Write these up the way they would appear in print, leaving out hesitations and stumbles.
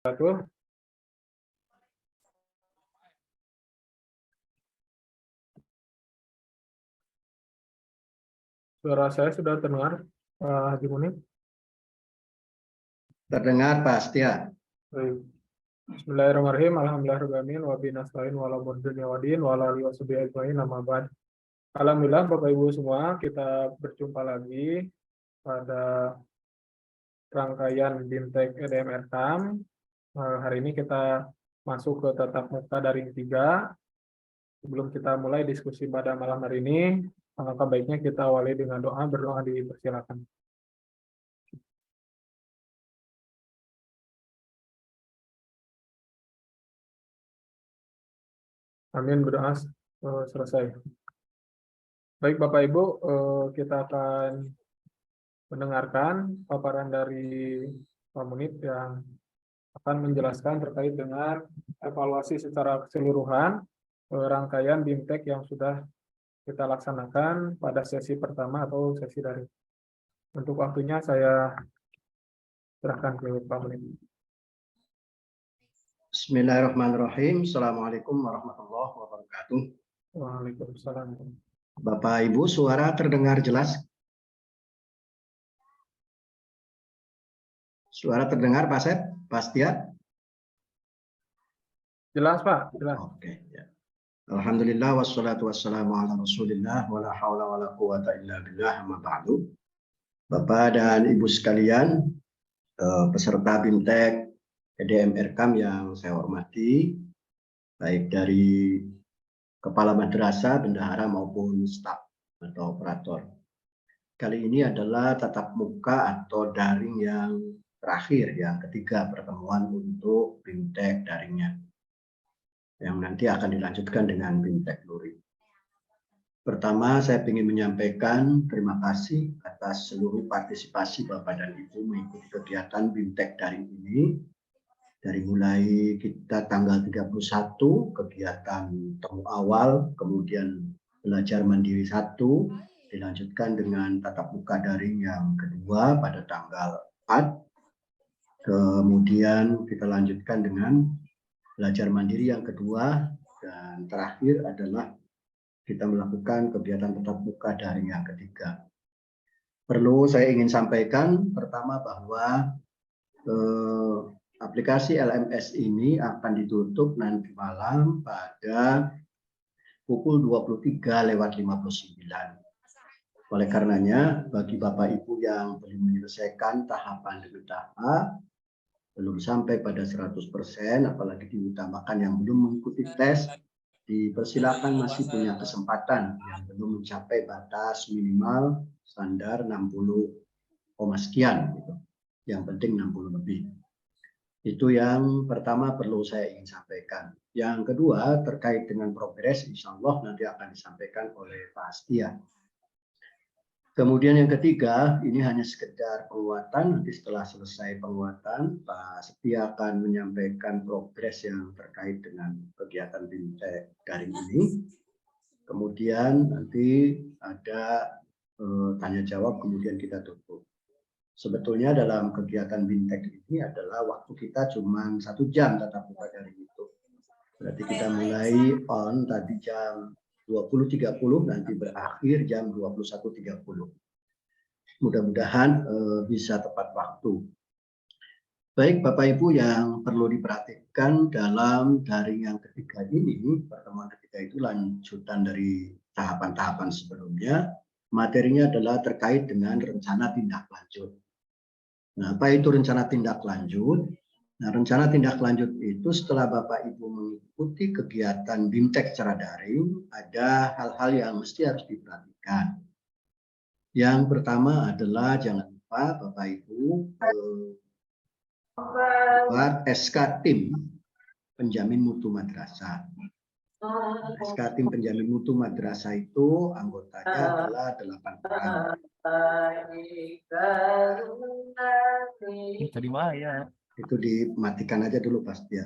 Satu. Suara saya sudah terdengar, Haji Munib? Terdengar Pak Setia. Baik. Bismillahirrahmanirrahim. Alhamdulillahirrahmanirrahim. Wa bihi nasta'in wa ala umuri dunya wa din wa ala alihi wa sahbihi ajmain, amma ba'd. Alhamdulillah Bapak Ibu semua, kita berjumpa lagi pada rangkaian BIMTEK EDM Erkam. Hari ini kita masuk ke tatap muka daring 3. Sebelum kita mulai diskusi pada malam hari ini, alangkah baiknya kita awali dengan doa. Berdoa dipersilakan. Amin, berdoa selesai. Baik Bapak Ibu, kita akan mendengarkan paparan dari Pak Munib yang akan menjelaskan terkait dengan evaluasi secara keseluruhan rangkaian BIMTEK yang sudah kita laksanakan pada sesi pertama atau sesi daring. Untuk waktunya saya serahkan ke Pak Munib. Bismillahirrahmanirrahim. Assalamualaikum warahmatullahi wabarakatuh. Waalaikumsalam. Bapak Ibu, suara terdengar jelas? Suara terdengar Pak Sep? Pak Setia? Jelas Pak, jelas. Oke, ya. Alhamdulillah wassalatu wassalamu ala Rasulillah wa la haula wa la quwata illa billah, amma ba'du. Bapak dan Ibu sekalian, peserta BIMTEK EDM Erkam yang saya hormati, baik dari kepala madrasah, bendahara maupun staf atau operator. Kali ini adalah tatap muka atau daring yang terakhir, yang ketiga pertemuan untuk BIMTEK daringnya, yang nanti akan dilanjutkan dengan BIMTEK luring. Pertama, saya ingin menyampaikan terima kasih atas seluruh partisipasi Bapak dan Ibu mengikuti kegiatan BIMTEK daring ini. Dari mulai kita tanggal 31 kegiatan temu awal, kemudian belajar mandiri 1, dilanjutkan dengan tatap muka daring yang kedua pada tanggal 4. Kemudian kita lanjutkan dengan belajar mandiri yang kedua, dan terakhir adalah kita melakukan kegiatan tatap muka daring yang ketiga. Perlu saya ingin sampaikan pertama bahwa aplikasi LMS ini akan ditutup nanti malam pada pukul 23.59. Oleh karenanya, bagi Bapak Ibu yang belum menyelesaikan tahapan demi tahap, belum sampai pada 100%, apalagi diutamakan yang belum mengikuti tes, dipersilakan masih punya kesempatan yang belum mencapai batas minimal standar 60, sekian. Gitu. Yang penting 60 lebih. Itu yang pertama perlu saya ingin sampaikan. Yang kedua terkait dengan progres, insya Allah nanti akan disampaikan oleh Pak Setia. Kemudian yang ketiga, ini hanya sekedar penguatan. Nanti setelah selesai penguatan, Pak Setia akan menyampaikan progres yang terkait dengan kegiatan BIMTEK daring ini. Kemudian nanti ada tanya jawab, kemudian kita tutup. Sebetulnya dalam kegiatan BIMTEK ini adalah waktu kita cuma 1 jam tatap muka daring itu. Berarti kita mulai on tadi jam 20.30, nanti berakhir jam 21.30. Mudah-mudahan bisa tepat waktu. Baik Bapak Ibu yang perlu diperhatikan dalam daring yang ketiga ini, pertemuan ketiga itu lanjutan dari tahapan-tahapan sebelumnya. Materinya adalah terkait dengan rencana tindak lanjut. Nah, apa itu rencana tindak lanjut? Nah, rencana tindak lanjut itu setelah Bapak Ibu mengikuti kegiatan BIMTEK secara daring, ada hal-hal yang mesti harus diperhatikan. Yang pertama adalah jangan lupa Bapak Ibu buat SK tim penjamin mutu madrasah. SK tim penjamin mutu madrasah itu anggotanya adalah 8 orang. Tadi mah ya. Itu dimatikan aja dulu pasti ya.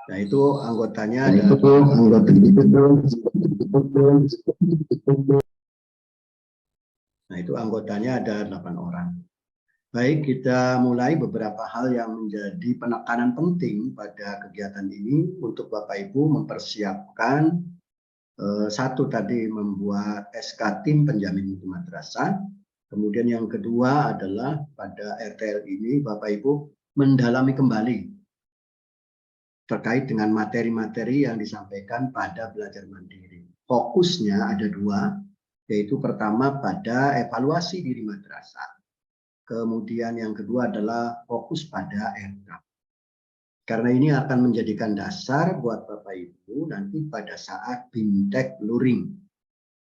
Nah itu anggotanya ada Nah itu anggotanya ada 8 orang. Baik, kita mulai beberapa hal yang menjadi penekanan penting pada kegiatan ini untuk Bapak Ibu mempersiapkan satu tadi membuat SK tim penjamin mutu madrasah. Kemudian yang kedua adalah pada RTL ini Bapak Ibu mendalami kembali terkait dengan materi-materi yang disampaikan pada belajar mandiri. Fokusnya ada dua, yaitu pertama pada evaluasi diri madrasah. Kemudian yang kedua adalah fokus pada RK. Karena ini akan menjadikan dasar buat Bapak Ibu nanti pada saat BIMTEK Luring.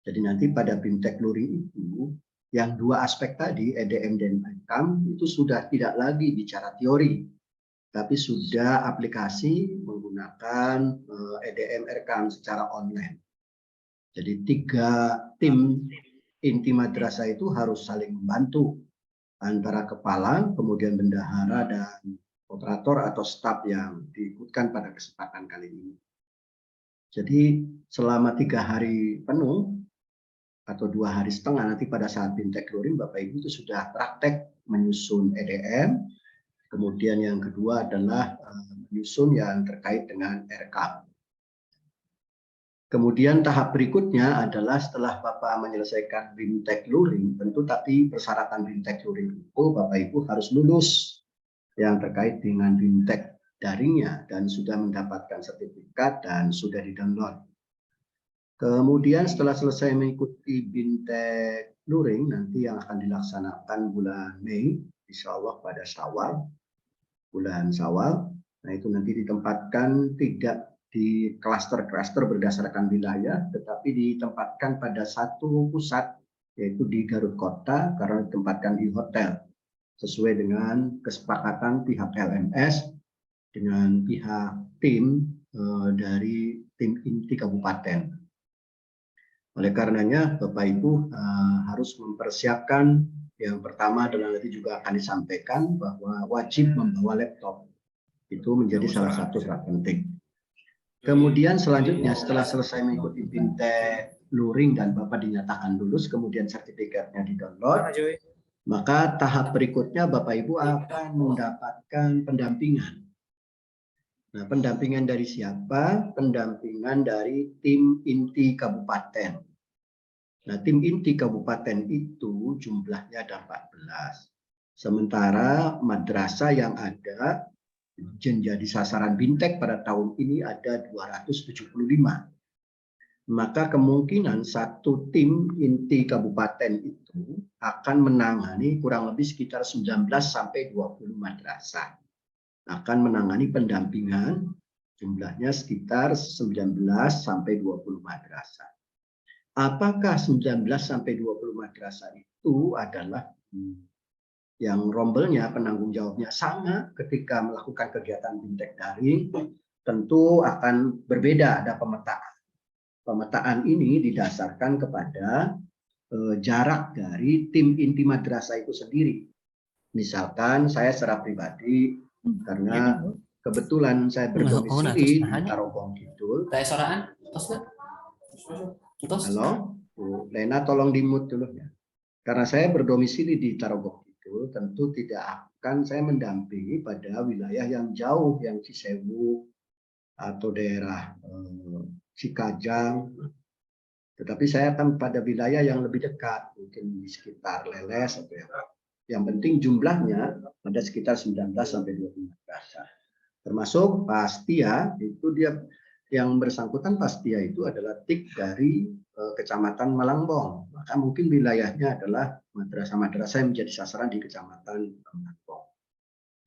Jadi nanti pada BIMTEK Luring itu yang dua aspek tadi, EDM dan EKAM, itu sudah tidak lagi bicara teori, tapi sudah aplikasi menggunakan EDM EKAM secara online. Jadi tiga tim inti madrasah itu harus saling membantu antara kepala, kemudian bendahara dan operator atau staf yang diikutkan pada kesempatan kali ini. Jadi selama 3 hari penuh atau 2 hari setengah nanti pada saat BIMTEK Luring Bapak Ibu itu sudah praktek menyusun EDM. Kemudian yang kedua adalah menyusun yang terkait dengan RK. Kemudian tahap berikutnya adalah setelah Bapak menyelesaikan BIMTEK Luring, tentu tapi persyaratan BIMTEK Luring itu Bapak Ibu harus lulus yang terkait dengan BIMTEK daringnya dan sudah mendapatkan sertifikat dan sudah di-download. Kemudian setelah selesai mengikuti BIMTEK Luring nanti yang akan dilaksanakan bulan Mei, insya Allah pada bulan Syawal. Nah itu nanti ditempatkan tidak di klaster-klaster berdasarkan wilayah, tetapi ditempatkan pada satu pusat, yaitu di Garut Kota, karena ditempatkan di hotel, sesuai dengan kesepakatan pihak LMS dengan pihak tim dari tim inti kabupaten. Oleh karenanya, Bapak Ibu harus mempersiapkan, yang pertama adalah nanti juga akan disampaikan bahwa wajib membawa laptop. Itu menjadi salah satu syarat penting. Kemudian selanjutnya setelah selesai mengikuti BIMTEK Luring dan Bapak dinyatakan lulus, kemudian sertifikatnya di-download, maka tahap berikutnya Bapak Ibu akan mendapatkan pendampingan. Nah, pendampingan dari siapa? Pendampingan dari tim inti kabupaten. Nah, tim inti kabupaten itu jumlahnya ada 14. Sementara madrasah yang ada menjadi sasaran BIMTEK pada tahun ini ada 275. Maka kemungkinan satu tim inti kabupaten itu akan menangani kurang lebih sekitar 19 sampai 20 madrasah. Akan menangani pendampingan jumlahnya sekitar 19 sampai 20 madrasah. Apakah 19 sampai 20 madrasah itu adalah yang rombelnya penanggung jawabnya sama ketika melakukan kegiatan BIMTEK daring, tentu akan berbeda, ada pemetaan. Pemetaan ini didasarkan kepada jarak dari tim inti madrasah itu sendiri. Misalkan saya secara pribadi, karena kebetulan saya berdomisili di Tarogong Kidul. Halo, Bu Lena tolong di-mute dulu ya. Karena saya berdomisili di Tarogong Kidul, tentu tidak akan saya mendampingi pada wilayah yang jauh, yang Cisewu atau daerah Cikajang. Tetapi saya akan pada wilayah yang lebih dekat, mungkin di sekitar Leles atau yang penting jumlahnya ada sekitar 19 sampai 20 madrasah. Termasuk Pastia, itu dia yang bersangkutan Pastia itu adalah tik dari Kecamatan Malangbong. Maka mungkin wilayahnya adalah madrasah-madrasah yang menjadi sasaran di Kecamatan Malangbong.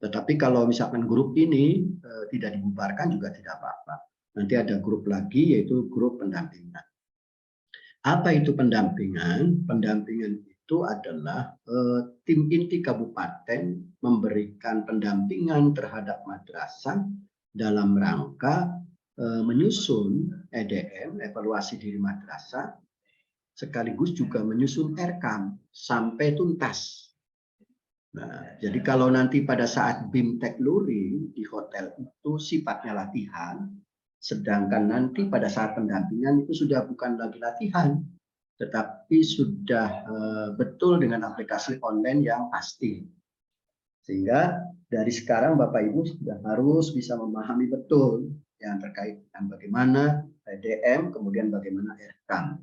Tetapi kalau misalkan grup ini tidak dibubarkan juga tidak apa-apa. Nanti ada grup lagi yaitu grup pendampingan. Apa itu pendampingan? Pendampingan itu adalah tim inti kabupaten memberikan pendampingan terhadap madrasah dalam rangka menyusun EDM, evaluasi diri madrasah, sekaligus juga menyusun RKAM sampai tuntas. Nah, jadi kalau nanti pada saat BIMTEK Luring di hotel itu sifatnya latihan, sedangkan nanti pada saat pendampingan itu sudah bukan lagi latihan, tetapi sudah betul dengan aplikasi online yang pasti. Sehingga dari sekarang Bapak Ibu sudah harus bisa memahami betul yang terkait dengan bagaimana EDM, kemudian bagaimana RKAM.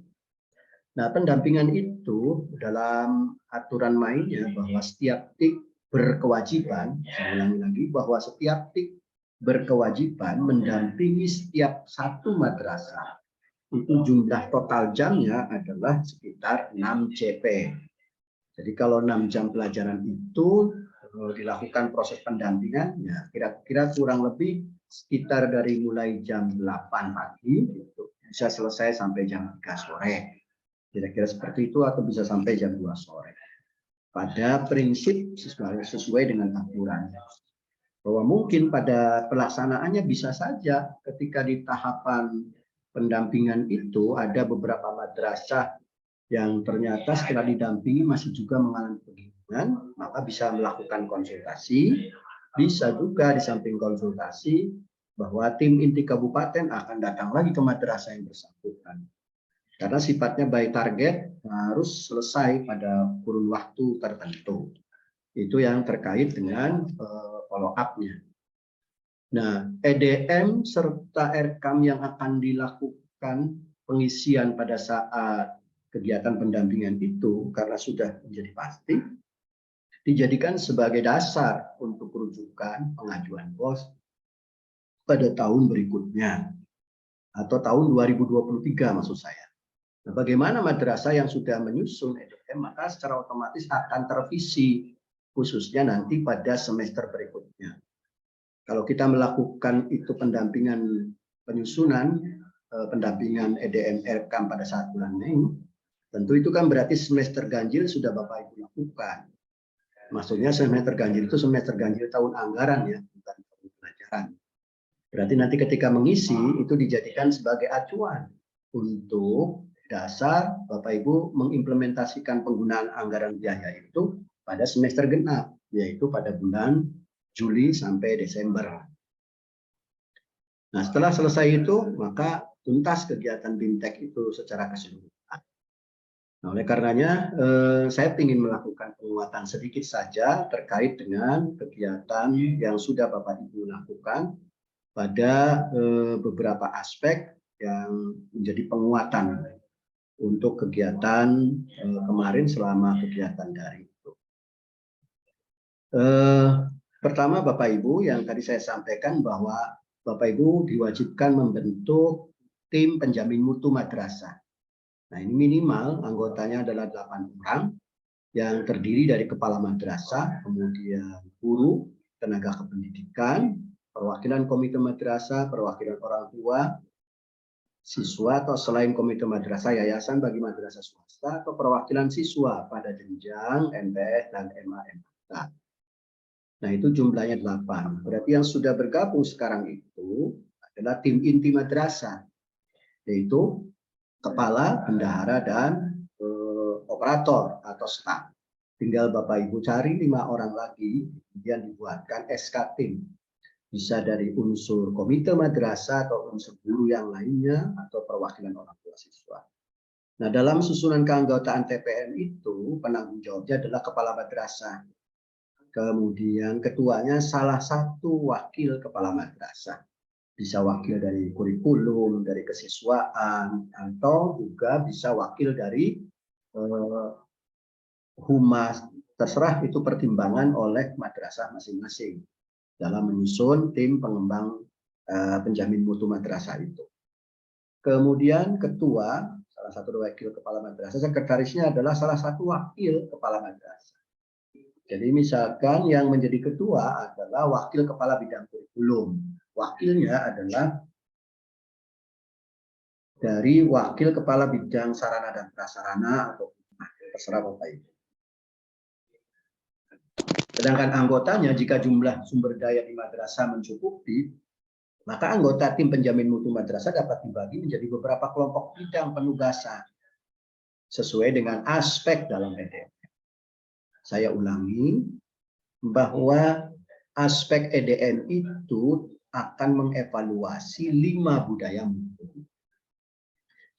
Nah, pendampingan itu dalam aturan mainnya bahwa setiap TIK berkewajiban, saya ulangi lagi, bahwa setiap TIK berkewajiban mendampingi setiap satu madrasah. Itu jumlah total jamnya adalah sekitar 6 CP. Jadi kalau 6 jam pelajaran itu dilakukan proses pendampingan, ya kira-kira kurang lebih sekitar dari mulai jam 8 pagi, gitu, bisa selesai sampai jam 3 sore. Kira-kira seperti itu, atau bisa sampai jam 2 sore. Pada prinsip sesuai dengan aturan. Bahwa mungkin pada pelaksanaannya bisa saja ketika di tahapan pendampingan itu ada beberapa madrasah yang ternyata setelah didampingi masih juga mengalami kebingungan, maka bisa melakukan konsultasi. Bisa juga di samping konsultasi bahwa tim inti kabupaten akan datang lagi ke madrasah yang bersangkutan. Karena sifatnya by target harus selesai pada kurun waktu tertentu. Itu yang terkait dengan follow up-nya. Nah, EDM serta RKAM yang akan dilakukan pengisian pada saat kegiatan pendampingan itu, karena sudah menjadi pasti, dijadikan sebagai dasar untuk rujukan pengajuan BOS pada tahun berikutnya, atau tahun 2023 maksud saya. Nah, bagaimana madrasah yang sudah menyusun EDM, maka secara otomatis akan tervisi, khususnya nanti pada semester berikutnya. Kalau kita melakukan itu pendampingan penyusunan, pendampingan EDM RKAM pada saat bulan Mei, tentu itu kan berarti semester ganjil sudah Bapak Ibu lakukan. Maksudnya semester ganjil itu semester ganjil tahun anggaran ya, bukan tahun pelajaran. Berarti nanti ketika mengisi itu dijadikan sebagai acuan untuk dasar Bapak Ibu mengimplementasikan penggunaan anggaran biaya itu pada semester genap, yaitu pada bulan Juli sampai Desember. Nah, setelah selesai itu, maka tuntas kegiatan BIMTEK itu secara keseluruhan. Nah, oleh karenanya, saya ingin melakukan penguatan sedikit saja terkait dengan kegiatan yang sudah Bapak Ibu lakukan pada beberapa aspek yang menjadi penguatan untuk kegiatan kemarin selama kegiatan daring itu. Pertama, Bapak Ibu, yang tadi saya sampaikan bahwa Bapak Ibu diwajibkan membentuk tim penjamin mutu madrasah. Nah, ini minimal anggotanya adalah 8 orang yang terdiri dari kepala madrasah, kemudian guru, tenaga kependidikan, perwakilan komite madrasah, perwakilan orang tua, siswa atau selain komite madrasah, yayasan bagi madrasah swasta, atau perwakilan siswa pada jenjang MTS dan MA. Nah, itu jumlahnya 8. Berarti yang sudah bergabung sekarang itu adalah tim inti madrasah, yaitu kepala, bendahara, dan operator atau staf. Tinggal Bapak Ibu cari 5 orang lagi, kemudian dibuatkan SK tim. Bisa dari unsur komite madrasah atau unsur guru yang lainnya atau perwakilan orang tua siswa. Nah, dalam susunan keanggotaan TPM itu penanggung jawabnya adalah kepala madrasah. Kemudian ketuanya salah satu wakil kepala madrasah. Bisa wakil dari kurikulum, dari kesiswaan, atau juga bisa wakil dari humas. Terserah itu pertimbangan oleh madrasah masing-masing dalam menyusun tim pengembang penjamin mutu madrasah itu. Kemudian ketua, salah satu wakil kepala madrasah, sekretarisnya adalah salah satu wakil kepala madrasah. Jadi misalkan yang menjadi ketua adalah wakil kepala bidang kurikulum. Wakilnya adalah dari wakil kepala bidang sarana dan prasarana atau terserah Bapak Ibu. Sedangkan anggotanya jika jumlah sumber daya di madrasah mencukupi, maka anggota tim penjamin mutu madrasah dapat dibagi menjadi beberapa kelompok bidang penugasan sesuai dengan aspek dalam EDM. Saya ulangi bahwa aspek EDM itu akan mengevaluasi 5 budaya mutu.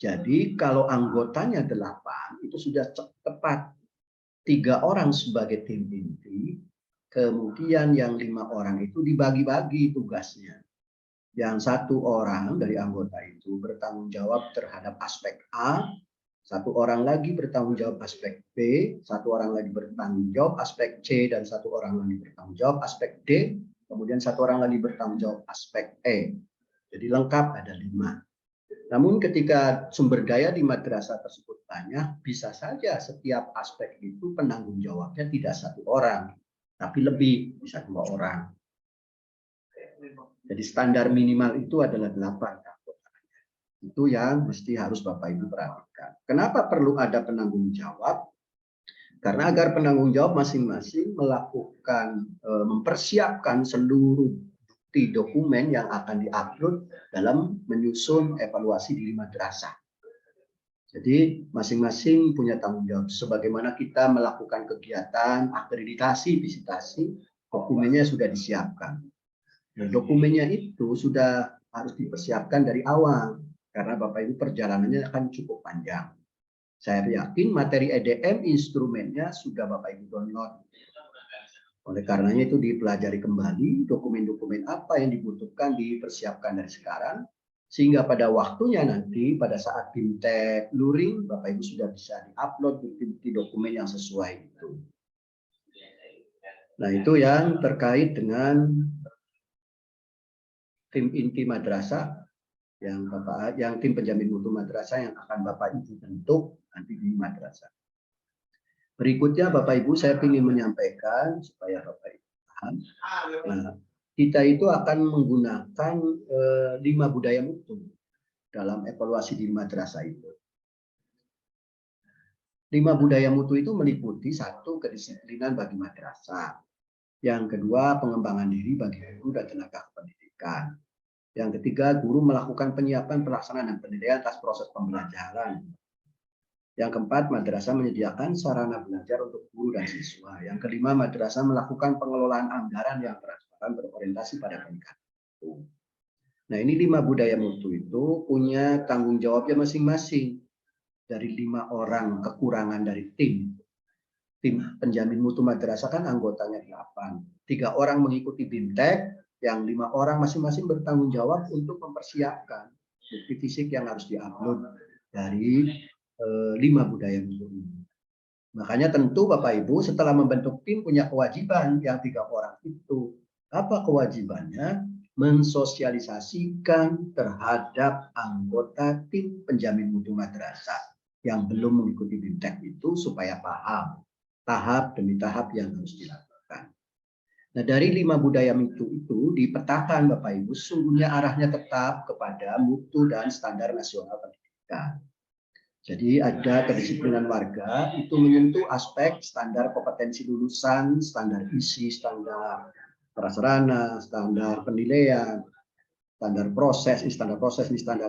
Jadi kalau anggotanya 8 itu sudah tepat 3 orang sebagai tim inti, Kemudian yang 5 orang itu dibagi-bagi tugasnya. Yang 1 orang dari anggota itu bertanggung jawab terhadap aspek A, 1 orang lagi bertanggung jawab aspek B, 1 orang lagi bertanggung jawab aspek C, dan 1 orang lagi bertanggung jawab aspek D, kemudian 1 orang lagi bertanggung jawab aspek E. Jadi lengkap ada 5. Namun ketika sumber daya di madrasah tersebut banyak, bisa saja setiap aspek itu penanggung jawabnya tidak 1 orang, tapi lebih, bisa 2 orang. Jadi standar minimal itu adalah 8 anggota. Itu yang mesti harus Bapak Ibu perhatikan. Kenapa perlu ada penanggung jawab? Karena agar penanggung jawab masing-masing melakukan, mempersiapkan seluruh bukti dokumen yang akan diupload dalam menyusun evaluasi diri madrasah. Jadi masing-masing punya tanggung jawab. Sebagaimana kita melakukan kegiatan akreditasi, visitasi, dokumennya sudah disiapkan. Nah, dokumennya itu sudah harus dipersiapkan dari awal, karena Bapak Ibu perjalanannya akan cukup panjang. Saya yakin materi EDM instrumennya sudah Bapak Ibu download. Oleh karenanya itu dipelajari kembali dokumen-dokumen apa yang dibutuhkan dipersiapkan dari sekarang, sehingga pada waktunya nanti pada saat BIMTEK luring Bapak Ibu sudah bisa diupload bukti-bukti dokumen yang sesuai itu. Nah, itu yang terkait dengan tim inti madrasah yang tim penjamin mutu madrasah yang akan Bapak Ibu bentuk nanti di madrasah. Berikutnya Bapak Ibu saya ingin menyampaikan supaya Bapak Ibu paham. Nah, kita itu akan menggunakan 5 budaya mutu dalam evaluasi di madrasah itu. 5 budaya mutu itu meliputi 1, kedisiplinan bagi madrasah. Yang kedua, pengembangan diri bagi guru dan tenaga pendidikan. Yang ketiga, guru melakukan penyiapan, pelaksanaan, dan penilaian atas proses pembelajaran. Yang keempat, madrasah menyediakan sarana belajar untuk guru dan siswa. Yang kelima, madrasah melakukan pengelolaan anggaran yang transparan berorientasi pada peningkatan mutu. Nah, ini 5 budaya mutu itu punya tanggung jawabnya masing-masing. Dari 5 orang kekurangan dari tim penjamin mutu madrasah kan anggotanya 8. 3 orang mengikuti BIMTEK, yang 5 orang masing-masing bertanggung jawab untuk mempersiapkan bukti fisik yang harus diupload dari 5 budaya mutu ini. Makanya tentu Bapak Ibu setelah membentuk tim punya kewajiban yang 3 orang itu. Apa kewajibannya? Mensosialisasikan terhadap anggota tim penjamin mutu madrasah yang belum mengikuti BIMTEK itu supaya paham tahap demi tahap yang harus dilakukan. Nah, dari 5 budaya mutu itu dipetakan Bapak Ibu, sesungguhnya arahnya tetap kepada mutu dan standar nasional pendidikan. Jadi ada kedisiplinan warga itu menyentuh aspek standar kompetensi lulusan, standar isi, standar prasarana, standar penilaian, standar proses, standar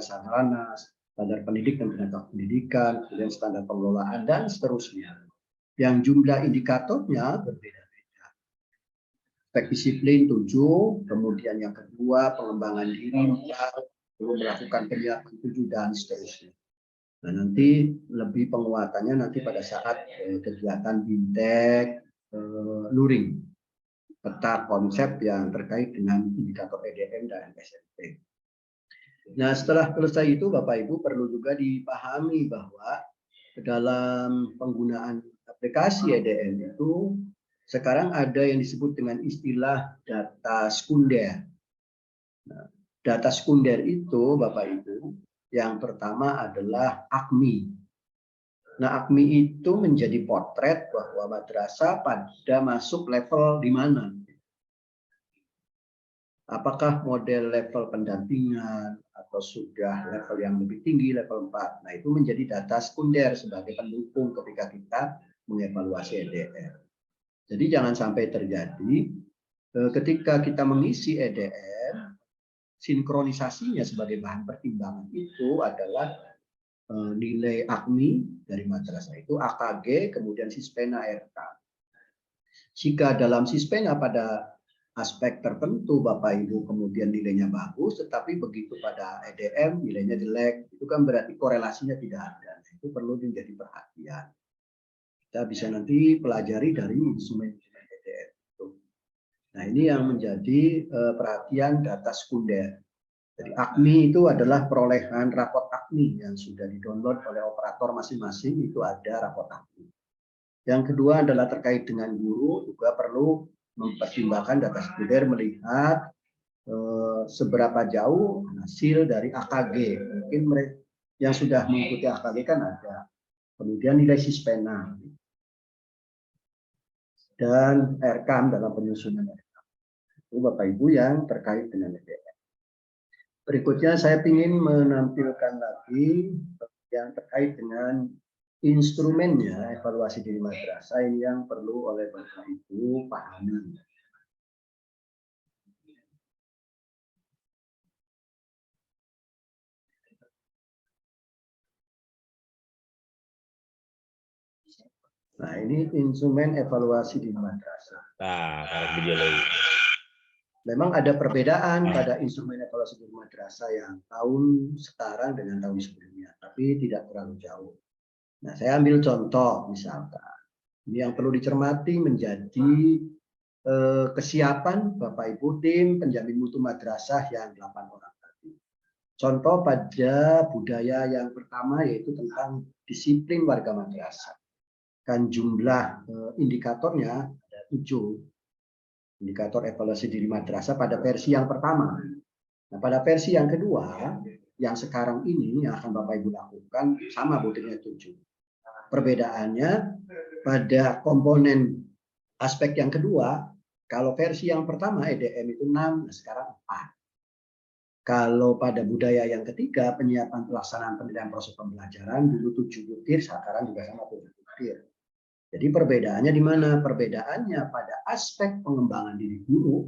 sarana, standar pendidik dan tenaga pendidikan, kemudian standar pengelolaan dan seterusnya. Yang jumlah indikatornya berbeda. Aspek disiplin 7, kemudian yang kedua pengembangan diri 4, melakukan penyiapan 7 dan seterusnya. Nah, nanti lebih penguatannya nanti pada saat kegiatan BIMTEK luring, peta konsep yang terkait dengan indikator EDM dan SMP. Nah, setelah selesai itu Bapak Ibu perlu juga dipahami bahwa dalam penggunaan aplikasi EDM itu sekarang ada yang disebut dengan istilah data sekunder. Nah, data sekunder itu Bapak Ibu, yang pertama adalah AKMI. Nah, AKMI itu menjadi potret bahwa madrasah pada masuk level di mana. Apakah model level pendampingan atau sudah level yang lebih tinggi, level 4. Nah, itu menjadi data sekunder sebagai pendukung ketika kita mengevaluasi EDM. Jadi jangan sampai terjadi ketika kita mengisi EDM, sinkronisasinya sebagai bahan pertimbangan itu adalah nilai AKMI dari madrasah itu, AKG, kemudian Sispena RK. Jika dalam Sispena pada aspek tertentu Bapak Ibu kemudian nilainya bagus, tetapi begitu pada EDM nilainya jelek, itu kan berarti korelasinya tidak ada. Itu perlu menjadi perhatian. Kita bisa nanti pelajari dari instrumen EDM itu. Nah, ini yang menjadi perhatian data sekunder. Jadi AKMI itu adalah perolehan rapot AKMI yang sudah di-download oleh operator masing-masing, itu ada rapot AKMI. Yang kedua adalah terkait dengan guru, juga perlu mempertimbangkan data sekunder melihat seberapa jauh hasil dari AKG. Mungkin mereka yang sudah mengikuti AKG kan ada. Kemudian nilai sispena dan RKAM dalam penyusunan RKAM. Itu Bapak Ibu yang terkait dengan EDM. Berikutnya saya ingin menampilkan lagi yang terkait dengan instrumennya evaluasi diri madrasah ini yang perlu oleh Bapak Ibu pahami. Nah, ini instrumen evaluasi diri madrasah. Nah, taruh video lagi. Memang ada perbedaan pada instrumen evaluasi diri madrasah yang tahun sekarang dengan tahun sebelumnya, tapi tidak terlalu jauh. Nah, saya ambil contoh misalkan. Ini yang perlu dicermati menjadi kesiapan Bapak Ibu tim penjamin mutu madrasah yang 8 orang tadi. Contoh pada budaya yang pertama yaitu tentang disiplin warga madrasah. Kan jumlah indikatornya ada 7. Indikator evaluasi diri madrasah pada versi yang pertama. Nah, pada versi yang kedua, yang sekarang ini yang akan Bapak Ibu lakukan sama butirnya 7. Perbedaannya pada komponen aspek yang kedua, kalau versi yang pertama EDM itu 6, nah sekarang 4. Kalau pada budaya yang ketiga, penyiapan pelaksanaan pendidikan proses pembelajaran dulu 7 butir, sekarang juga sama 7 butir. Jadi perbedaannya di mana? Perbedaannya pada aspek pengembangan diri guru,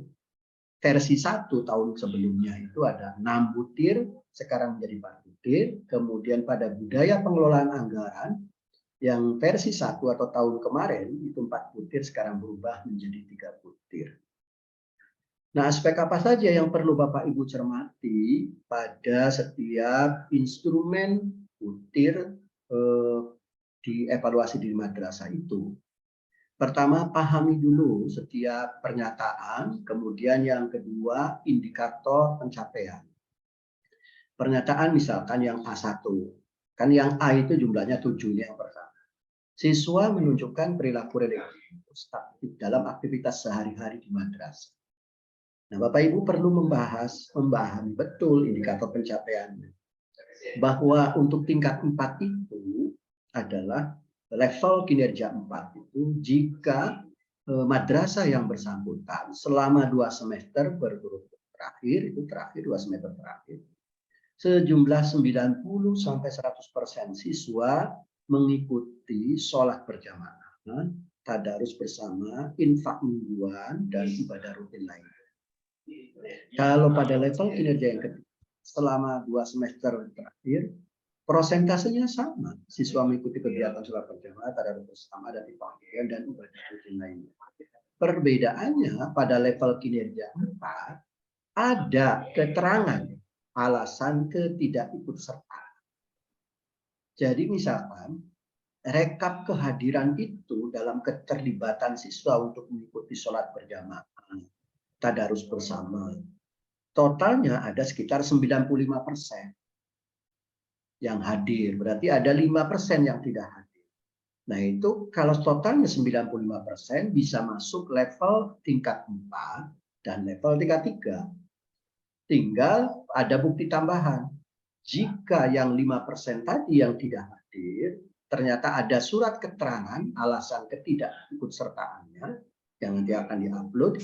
versi 1 tahun sebelumnya itu ada 6 butir, sekarang menjadi 4 butir. Kemudian pada budaya pengelolaan anggaran, yang versi 1 atau tahun kemarin itu 4 butir, sekarang berubah menjadi 3 butir. Nah, aspek apa saja yang perlu Bapak Ibu cermati pada setiap instrumen butir di evaluasi diri madrasah itu? Pertama, pahami dulu setiap pernyataan, kemudian yang kedua, indikator pencapaian. Pernyataan misalkan yang A1, kan yang A itu jumlahnya 7, yang pertama. Siswa menunjukkan perilaku religius dalam aktivitas sehari-hari di madrasah. Nah, Bapak Ibu perlu memahami betul indikator pencapaiannya. Bahwa untuk tingkat 4 itu adalah level kinerja 4 itu jika madrasah yang bersangkutan selama 2 semester berturut-turut terakhir, itu terakhir 2 semester terakhir, sejumlah 90-100% siswa mengikuti sholat berjamaah, tadarus bersama, infak mingguan, dan ibadah rutin lainnya. Kalau pada level kinerja yang ketiga, selama 2 semester terakhir, prosentasenya sama. Siswa mengikuti kegiatan sholat berjamaah, tadarus bersama, dan infak mingguan, dan ibadah rutin lainnya. Perbedaannya pada level kinerja 4, ada keterangan alasan ketidakikutsertaan. Jadi misalkan rekap kehadiran itu dalam keterlibatan siswa untuk mengikuti sholat berjamaah, tadarus bersama, totalnya ada sekitar 95% yang hadir. Berarti ada 5% yang tidak hadir. Nah itu kalau totalnya 95% bisa masuk level tingkat 4 dan level tingkat 3. Tinggal ada bukti tambahan. Jika yang 5% tadi yang tidak hadir, ternyata ada surat keterangan alasan ketidakikutsertaannya yang nanti akan diupload,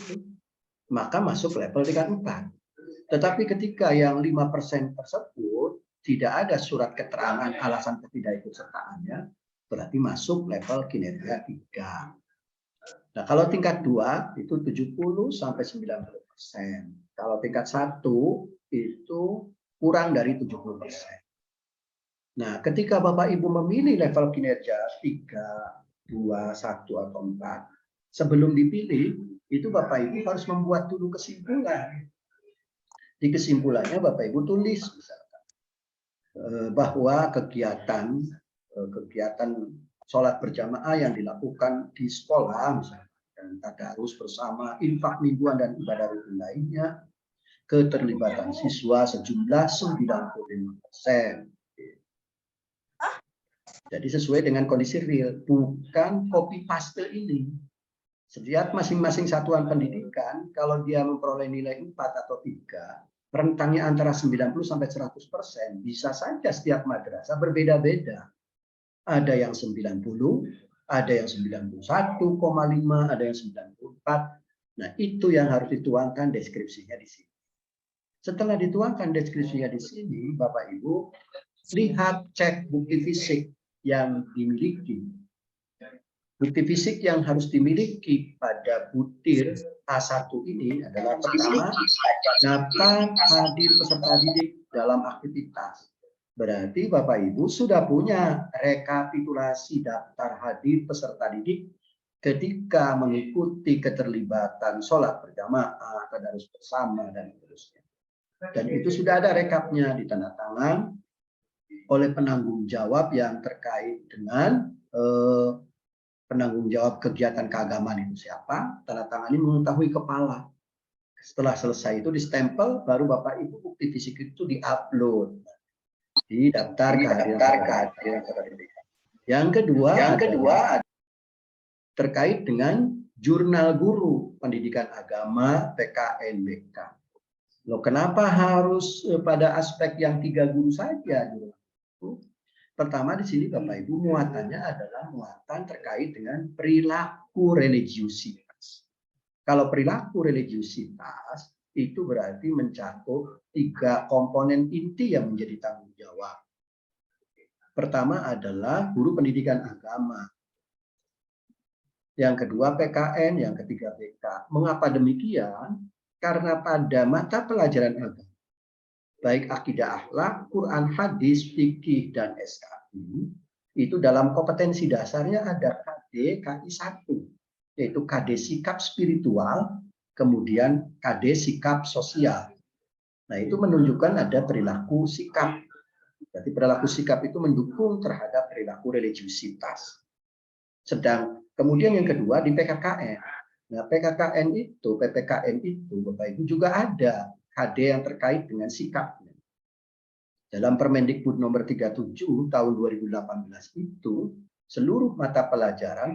maka masuk level tingkat 4. Tetapi ketika yang 5% tersebut tidak ada surat keterangan alasan ketidakikutsertaannya, berarti masuk level kinerja 3. Nah, kalau tingkat 2 itu 70-90%. Kalau tingkat 1 itu kurang dari 70%. Nah, ketika Bapak Ibu memilih level kinerja 3, 2, 1 atau 4, sebelum dipilih, itu Bapak Ibu harus membuat dulu kesimpulan. Di kesimpulannya Bapak Ibu tulis misalkan bahwa kegiatan sholat berjamaah yang dilakukan di sekolah misalkan dan tadarus bersama, infak mingguan dan ibadah rutin lainnya, keterlibatan siswa sejumlah 95%. Jadi sesuai dengan kondisi real, bukan copy paste ini. Setiap masing-masing satuan pendidikan, kalau dia memperoleh nilai 4 atau 3, rentangnya antara 90 sampai 100%, bisa saja setiap madrasah berbeda-beda. Ada yang 90, ada yang 91,5, ada yang 94. Nah, itu yang harus dituangkan deskripsinya di sini. Setelah dituangkan deskripsinya di sini, Bapak Ibu, lihat cek bukti fisik yang dimiliki. Bukti fisik yang harus dimiliki pada butir A1 ini adalah pertama, data hadir peserta didik dalam aktivitas. Berarti Bapak Ibu sudah punya rekapitulasi daftar hadir peserta didik ketika mengikuti keterlibatan sholat berjamaah, tadarus bersama, dan seterusnya. Dan itu sudah ada rekapnya ditandatangan oleh penanggung jawab yang terkait dengan penanggung jawab kegiatan keagamaan itu siapa, tanda tangan ini mengetahui kepala. Setelah selesai itu distempel, baru Bapak Ibu bukti fisik itu diupload di daftar kehadiran. Yang kedua terkait dengan jurnal guru pendidikan agama PKN BK. Loh, kenapa harus pada aspek yang 3 guru saja? Pertama di sini Bapak Ibu muatannya adalah muatan terkait dengan perilaku religiusitas. Kalau perilaku religiusitas itu berarti mencakup 3 komponen inti yang menjadi tanggung jawab. Pertama adalah guru pendidikan agama. Yang kedua PKN, yang ketiga BK. Mengapa demikian? Karena pada mata pelajaran agama, baik akidah akhlak, Quran, hadis, fikih, dan SKI, itu dalam kompetensi dasarnya ada KD, KI 1, yaitu KD sikap spiritual, kemudian KD sikap sosial. Nah, itu menunjukkan ada perilaku sikap. Berarti perilaku sikap itu mendukung terhadap perilaku religiusitas. Sedang kemudian yang kedua di PKKN. Nah, PKKN itu, PPKN itu, Bapak Ibu juga ada KD yang terkait dengan sikapnya. Dalam Permendikbud nomor 37 tahun 2018 itu, seluruh mata pelajaran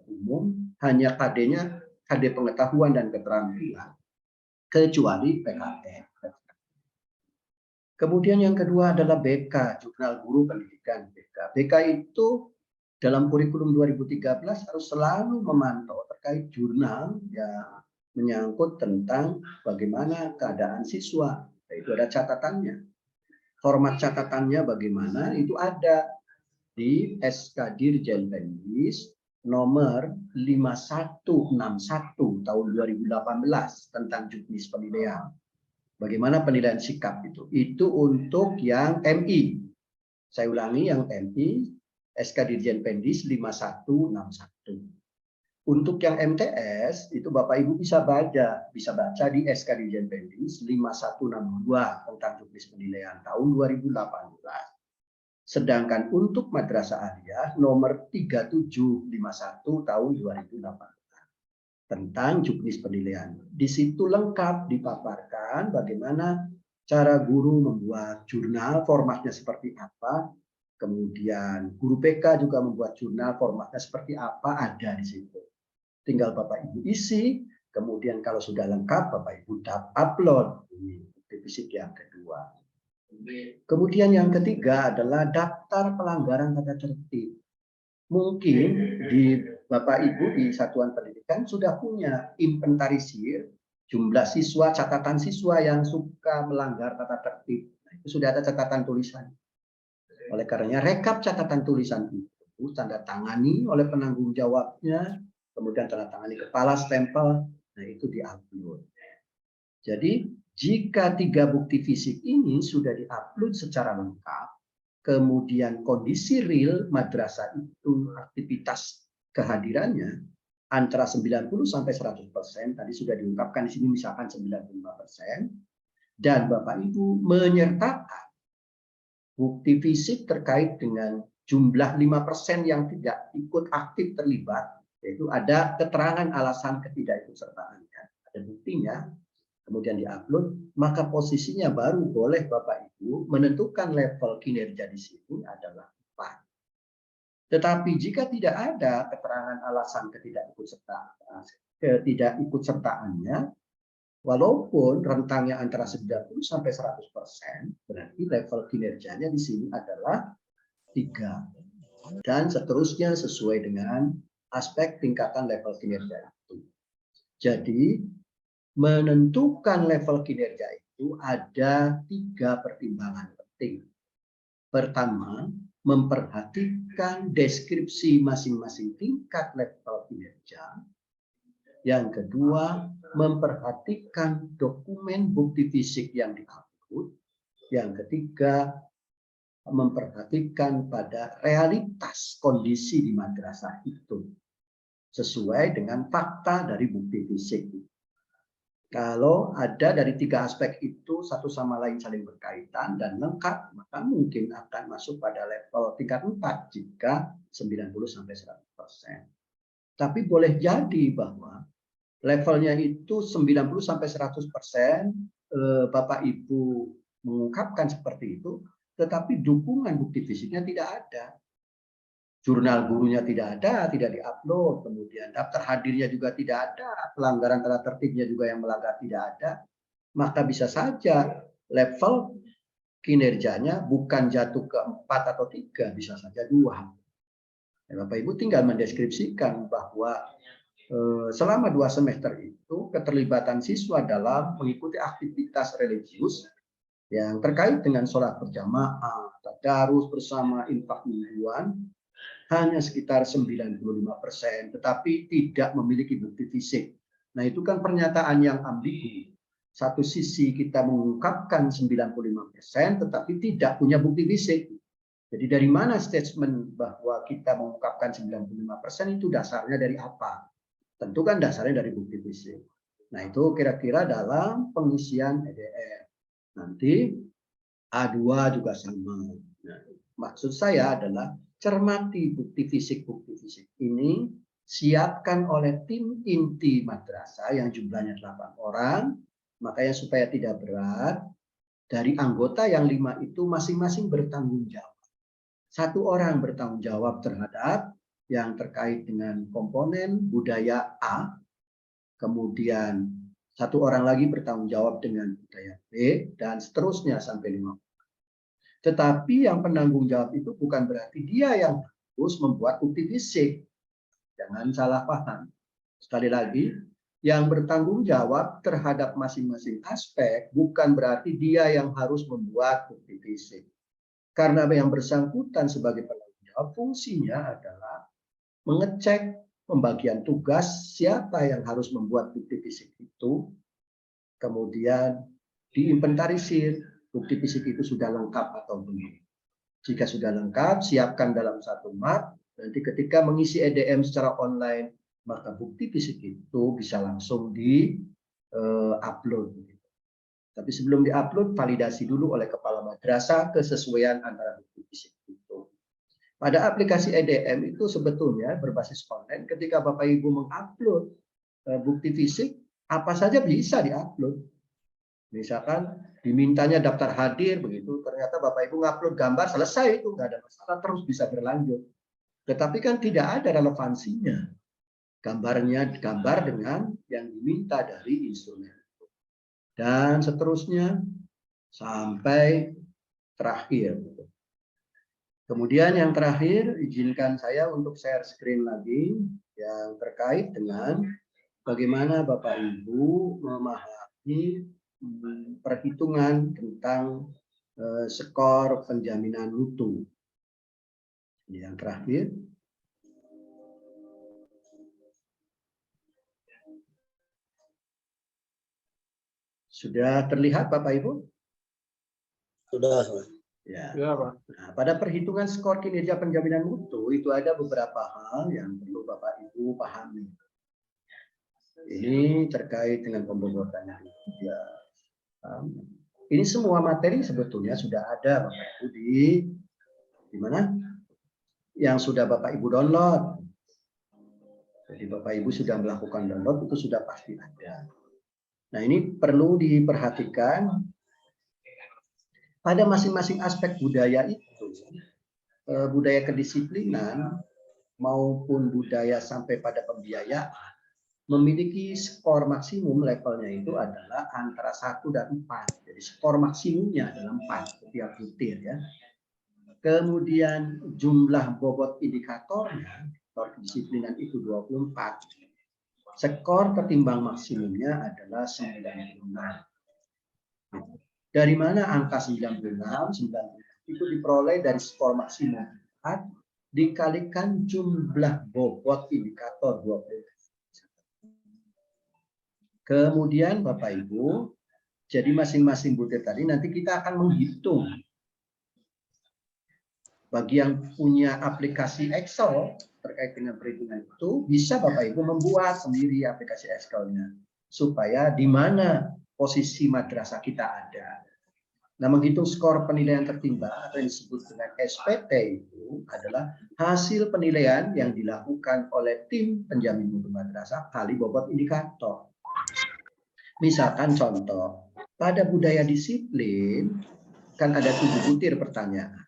umum hanya KD-nya KD pengetahuan dan keterampilan, kecuali PKN. Kemudian yang kedua adalah BK, Jurnal Guru Pendidikan BK. BK itu dalam kurikulum 2013 harus selalu memantau terkait jurnal yang menyangkut tentang bagaimana keadaan siswa. Itu ada catatannya. Format catatannya bagaimana itu ada di SK Dirjen Pendis nomor 5161 tahun 2018 tentang juknis penilaian. Bagaimana penilaian sikap itu? Itu untuk yang MI. Saya ulangi, yang MI SK Dirjen Pendis 5161. Untuk yang MTS itu Bapak Ibu bisa baca di SK Dirjen Pendis 5162 tentang juknis penilaian tahun 2018. Sedangkan untuk madrasah aliyah nomor 3751 tahun 2018 tentang juknis penilaian. Di situ lengkap dipaparkan bagaimana cara guru membuat jurnal, formatnya seperti apa. Kemudian guru PK juga membuat jurnal, formatnya seperti apa, ada di situ. Tinggal Bapak Ibu isi, kemudian kalau sudah lengkap Bapak Ibu upload. Ini bukti fisik yang kedua. Kemudian yang ketiga adalah daftar pelanggaran tata tertib. Mungkin di Bapak Ibu di satuan pendidikan sudah punya inventarisir jumlah siswa, catatan siswa yang suka melanggar tata tertib. Nah, itu sudah ada catatan tulisan. Oleh karenanya rekap catatan tulisan itu tanda tangani oleh penanggung jawabnya, kemudian tanda tangani kepala stempel, nah itu diupload. Jadi jika 3 bukti fisik ini sudah diupload secara lengkap, kemudian kondisi real madrasah itu aktivitas kehadirannya antara 90 sampai 100%, tadi sudah diungkapkan di sini misalkan 95%, dan Bapak Ibu menyertakan bukti fisik terkait dengan jumlah 5% yang tidak ikut aktif terlibat, Yaitu ada keterangan alasan ketidakikutsertaannya, ada buktinya, kemudian diupload, maka posisinya baru boleh Bapak Ibu menentukan level kinerja di sini adalah 4. Tetapi jika tidak ada keterangan alasan ketidakikutsertaannya, walaupun rentangnya antara 90 sampai 100%, berarti level kinerjanya di sini adalah 3. Dan seterusnya sesuai dengan aspek tingkatan level kinerja itu. Jadi, menentukan level kinerja itu ada 3 pertimbangan penting. Pertama, memperhatikan deskripsi masing-masing tingkat level kinerja. Yang kedua, memperhatikan dokumen bukti fisik yang diupload. Yang ketiga, memperhatikan pada realitas kondisi di madrasah itu sesuai dengan fakta dari bukti fisik. Kalau ada dari 3 aspek itu satu sama lain saling berkaitan dan lengkap, maka mungkin akan masuk pada level tingkat 4 jika 90-100%. Tapi boleh jadi bahwa levelnya itu 90-100%, Bapak Ibu mengungkapkan seperti itu, tetapi dukungan bukti fisiknya tidak ada. Jurnal gurunya tidak ada, tidak diupload, kemudian daftar hadirnya juga tidak ada, pelanggaran tata tertibnya juga yang melanggar tidak ada, maka bisa saja level kinerjanya bukan jatuh ke 4 atau 3, bisa saja 2. Bapak Ibu tinggal mendeskripsikan bahwa selama 2 semester itu keterlibatan siswa dalam mengikuti aktivitas religius yang terkait dengan sholat berjamaah, tadarus bersama, infak mingguan hanya sekitar 95%, tetapi tidak memiliki bukti fisik. Nah, itu kan pernyataan yang ambigu. Satu sisi kita mengungkapkan 95%, tetapi tidak punya bukti fisik. Jadi dari mana statement bahwa kita mengungkapkan 95% itu dasarnya dari apa? Tentu kan dasarnya dari bukti fisik. Nah, itu kira-kira dalam pengisian EDM. Nanti A2 juga sama. Nah, maksud saya adalah cermati bukti fisik ini, siapkan oleh tim inti madrasah yang jumlahnya 8 orang, makanya supaya tidak berat, dari anggota yang 5 itu masing-masing bertanggung jawab. 1 orang bertanggung jawab terhadap yang terkait dengan komponen budaya A, kemudian 1 orang lagi bertanggung jawab dengan budaya B, dan seterusnya sampai 5. Tetapi yang penanggung jawab itu bukan berarti dia yang harus membuat bukti fisik. Jangan salah paham. Sekali lagi, yang bertanggung jawab terhadap masing-masing aspek bukan berarti dia yang harus membuat bukti fisik. Karena yang bersangkutan sebagai penanggung jawab fungsinya adalah mengecek pembagian tugas siapa yang harus membuat bukti fisik itu, kemudian diinventarisir bukti fisik itu sudah lengkap atau belum. Jika sudah lengkap, siapkan dalam 1 map. Nanti ketika mengisi EDM secara online, maka bukti fisik itu bisa langsung di-upload. Tapi sebelum di-upload, validasi dulu oleh kepala madrasah kesesuaian antara bukti fisik itu. Pada aplikasi EDM itu sebetulnya berbasis online, ketika Bapak Ibu mengupload bukti fisik, apa saja bisa di-upload. Misalkan dimintanya daftar hadir, begitu ternyata Bapak Ibu ngupload gambar, selesai itu, nggak ada masalah, terus bisa berlanjut. Tetapi kan tidak ada relevansinya gambar dengan yang diminta dari instrumen. Dan seterusnya sampai terakhir. Kemudian yang terakhir, izinkan saya untuk share screen lagi yang terkait dengan bagaimana Bapak Ibu memahami perhitungan tentang skor penjaminan mutu. Yang terakhir. Sudah terlihat Bapak Ibu? Sudah. Ya. Ya, Pak. Nah, pada perhitungan skor kinerja penjaminan mutu itu ada beberapa hal yang perlu Bapak Ibu pahami. Ini terkait dengan pembobotan yang ya. Ini semua materi sebetulnya sudah ada Bapak Ibu di mana? Yang sudah Bapak Ibu download. Jadi Bapak Ibu sudah melakukan download, itu sudah pasti ada. Nah, ini perlu diperhatikan pada masing-masing aspek budaya itu. Budaya kedisiplinan maupun budaya sampai pada pembiayaan memiliki skor maksimum levelnya itu adalah antara 1 dan 4. Jadi skor maksimumnya adalah 4 setiap butir ya. Kemudian jumlah bobot indikatornya, skor kedisiplinan itu 24. Skor ketimbang maksimumnya adalah 96. Dari mana angka 96? 96 itu diperoleh dari skor maksimum 4 dikalikan jumlah bobot indikator 20. Kemudian Bapak Ibu, jadi masing-masing butir tadi nanti kita akan menghitung. Bagi yang punya aplikasi Excel terkait dengan perhitungan itu, bisa Bapak Ibu membuat sendiri aplikasi Excel-nya. Supaya di mana posisi madrasah kita ada. Nah, menghitung skor penilaian tertimbang atau yang disebut dengan SPT itu adalah hasil penilaian yang dilakukan oleh tim penjamin mutu madrasah kali bobot indikator. Misalkan contoh, pada budaya disiplin kan ada 7 butir pertanyaan.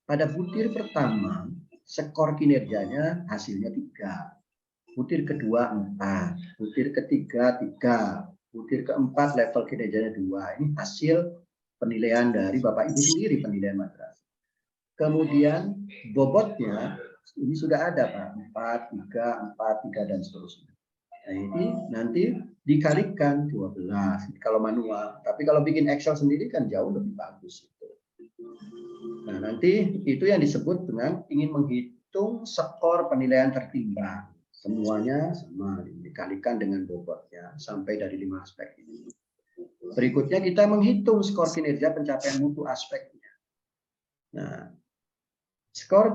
Pada butir pertama, skor kinerjanya hasilnya 3. Butir kedua 4, butir ketiga 3, butir keempat level kinerjanya 2. Ini hasil penilaian dari Bapak Ibu sendiri, penilaian madrasah. Kemudian bobotnya ini sudah ada Pak, 4, 3, dan seterusnya. Nah, ini nanti dikalikan 12 kalau manual. Tapi kalau bikin Excel sendiri kan jauh lebih bagus itu. Nah, nanti itu yang disebut dengan ingin menghitung skor penilaian tertimbang. Semuanya sama dikalikan dengan bobotnya sampai dari 5 aspek ini. Berikutnya kita menghitung skor kinerja pencapaian mutu aspeknya. Nah, skor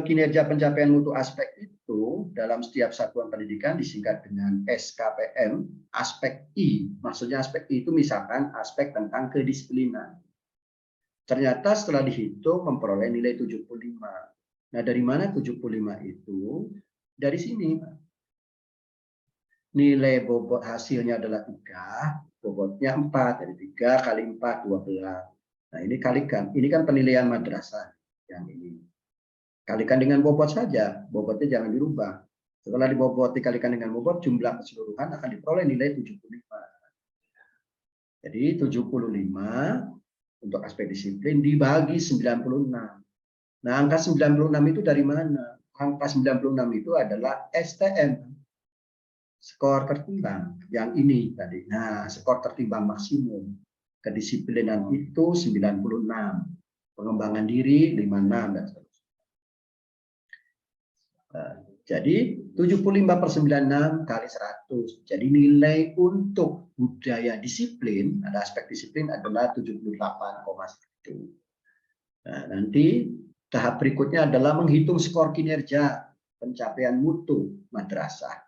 kinerja pencapaian mutu aspek itu dalam setiap satuan pendidikan disingkat dengan SKPM, aspek I. Maksudnya aspek I itu misalkan aspek tentang kedisiplinan. Ternyata setelah dihitung memperoleh nilai 75. Nah, dari mana 75 itu? Dari sini. Nilai bobot hasilnya adalah 3, bobotnya 4, jadi 3 kali 4, 12. Nah, ini kalikan. Ini kan penilaian madrasah yang ini. Kalikan dengan bobot saja, bobotnya jangan dirubah. Setelah dibobot dikalikan dengan bobot, jumlah keseluruhan akan diperoleh nilai 75. Jadi 75 untuk aspek disiplin dibagi 96. Nah, angka 96 itu dari mana? Angka 96 itu adalah STM. Skor tertimbang yang ini tadi. Nah, skor tertimbang maksimum kedisiplinan itu 96, pengembangan diri 56 dan seterusnya. Jadi 75/96 kali 100. Jadi nilai untuk budaya disiplin, ada aspek disiplin adalah 78,1. Nah, nanti tahap berikutnya adalah menghitung skor kinerja pencapaian mutu madrasah.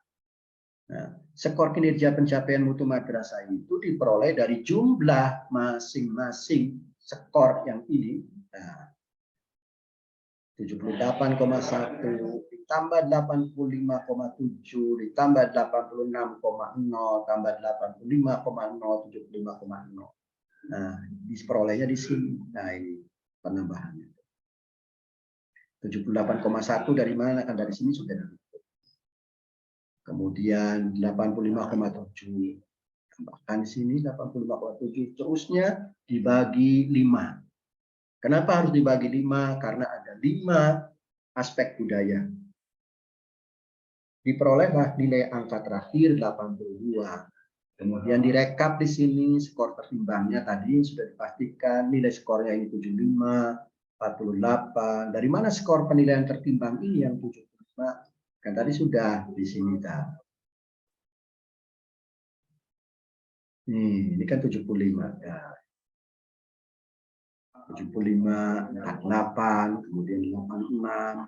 Nah, skor kinerja pencapaian mutu madrasah itu diperoleh dari jumlah masing-masing skor yang ini. Nah, 78,1 ditambah 85,7 ditambah 86,0 tambah 85,0 75,0. Nah, diperolehnya di sini. Nah, ini penambahannya. 78,1 dari mana? Kan dari sini sudah ada. Kemudian 85,7 tambahkan di sini 85,7, terusnya dibagi 5. Kenapa harus dibagi 5? Karena ada 5 aspek budaya. Diperolehlah nilai angka terakhir 82. Kemudian direkap di sini skor tertimbangnya tadi sudah dipastikan, nilai skornya ini 75, 48. Dari mana skor penilaian tertimbang ini yang 75? Kan tadi sudah di sini dah. Ini kan 75 ya. 75, 48, kemudian 86,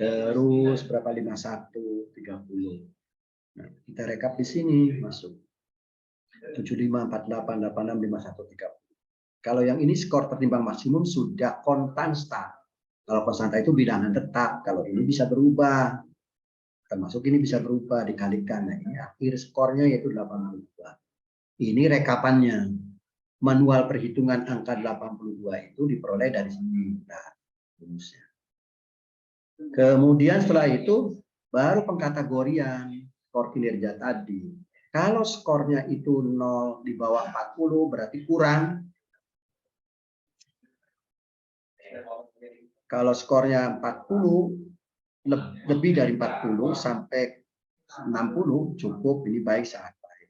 terus berapa 51, 30. Nah, kita rekap di sini masuk 75, 48, 86, 51, 30. Kalau yang ini skor tertimbang maksimum sudah konstanta. Kalau konstanta itu bilangan tetap, kalau ini bisa berubah. termasuk ini bisa berubah dikalikan. Nah, ini akhir skornya yaitu 82. Ini rekapannya. Manual perhitungan angka 82 itu diperoleh dari sini. Nah, rumusnya. Kemudian setelah itu baru pengkategorian skor kinerja tadi. Kalau skornya itu 0 di bawah 40 berarti kurang. Kalau skornya 40 lebih dari 40 sampai 60 cukup, ini baik, sangat baik.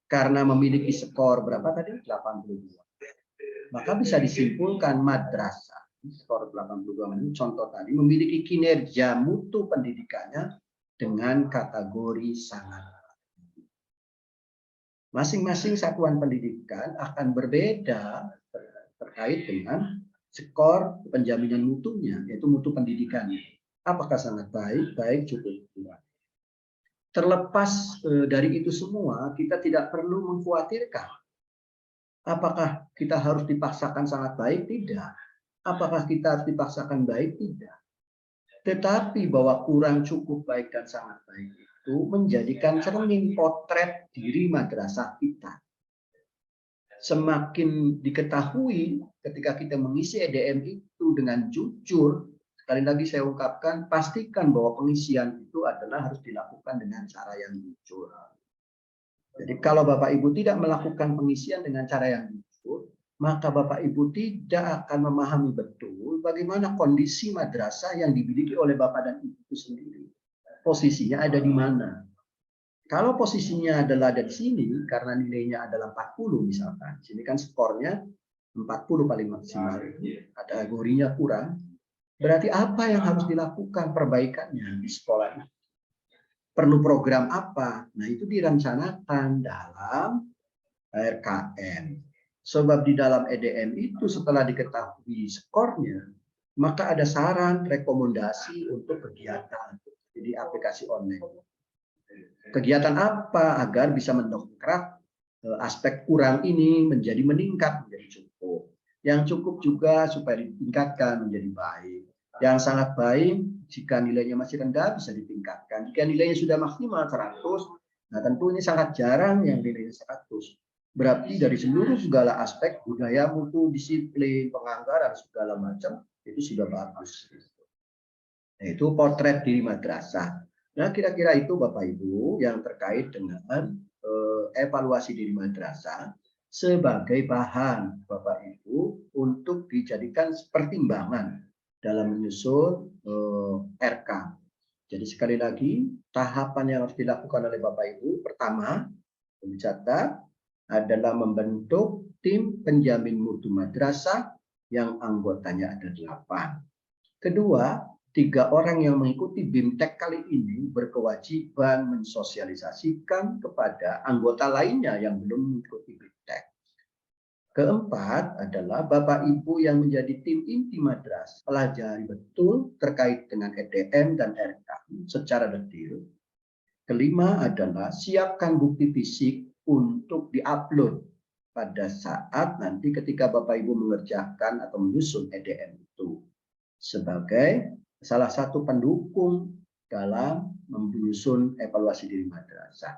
Karena memiliki skor berapa tadi? 82. Maka bisa disimpulkan madrasah skor 82 ini contoh tadi memiliki kinerja mutu pendidikannya dengan kategori sangat. Masing-masing satuan pendidikan akan berbeda terkait dengan skor penjaminan mutunya, yaitu mutu pendidikannya. Apakah sangat baik, baik, cukup, kurang. Terlepas dari itu semua, kita tidak perlu mengkhawatirkan. Apakah kita harus dipaksakan sangat baik? Tidak. Apakah kita harus dipaksakan baik? Tidak. Tetapi bahwa kurang, cukup, baik, dan sangat baik itu menjadikan cermin potret diri madrasah kita. Semakin diketahui ketika kita mengisi EDM itu dengan jujur, sekali lagi saya ungkapkan, pastikan bahwa pengisian itu adalah harus dilakukan dengan cara yang jujur. Jadi kalau Bapak Ibu tidak melakukan pengisian dengan cara yang jujur, maka Bapak Ibu tidak akan memahami betul bagaimana kondisi madrasah yang dimiliki oleh Bapak dan Ibu itu sendiri. Posisinya ada di mana? Kalau posisinya adalah ada di sini, karena nilainya adalah 40 misalkan, sini kan skornya 40 paling maksimal, kategorinya kurang, berarti apa yang harus dilakukan perbaikannya di sekolah itu? Perlu program apa? Nah, itu direncanakan dalam RKM. Sebab di dalam EDM itu setelah diketahui skornya, maka ada saran, rekomendasi untuk kegiatan. Jadi aplikasi online. Kegiatan apa agar bisa mendongkrak aspek kurang ini menjadi meningkat, menjadi cukup. Yang cukup juga supaya ditingkatkan menjadi baik. Yang sangat baik, jika nilainya masih rendah bisa ditingkatkan. Jika nilainya sudah maksimal 100, nah tentu ini sangat jarang yang nilainya 100. Berarti dari seluruh segala aspek, budaya, mutu, disiplin, penganggaran, segala macam, itu sudah bagus. Nah, itu potret diri madrasah. Nah, kira-kira itu Bapak Ibu yang terkait dengan evaluasi diri madrasah sebagai bahan Bapak Ibu untuk dijadikan pertimbangan dalam menyusun RK. Jadi sekali lagi, tahapan yang harus dilakukan oleh Bapak Ibu, pertama, dicatat adalah membentuk tim penjamin mutu madrasah yang anggotanya ada 8. Kedua, 3 orang yang mengikuti BIMTEK kali ini berkewajiban mensosialisasikan kepada anggota lainnya yang belum mengikuti BIMTEK. Keempat adalah Bapak Ibu yang menjadi tim inti madrasah pelajari betul terkait dengan EDM dan RK secara detail. Kelima adalah siapkan bukti fisik untuk diupload pada saat nanti ketika Bapak Ibu mengerjakan atau menyusun EDM itu sebagai salah satu pendukung dalam menyusun evaluasi diri madrasah.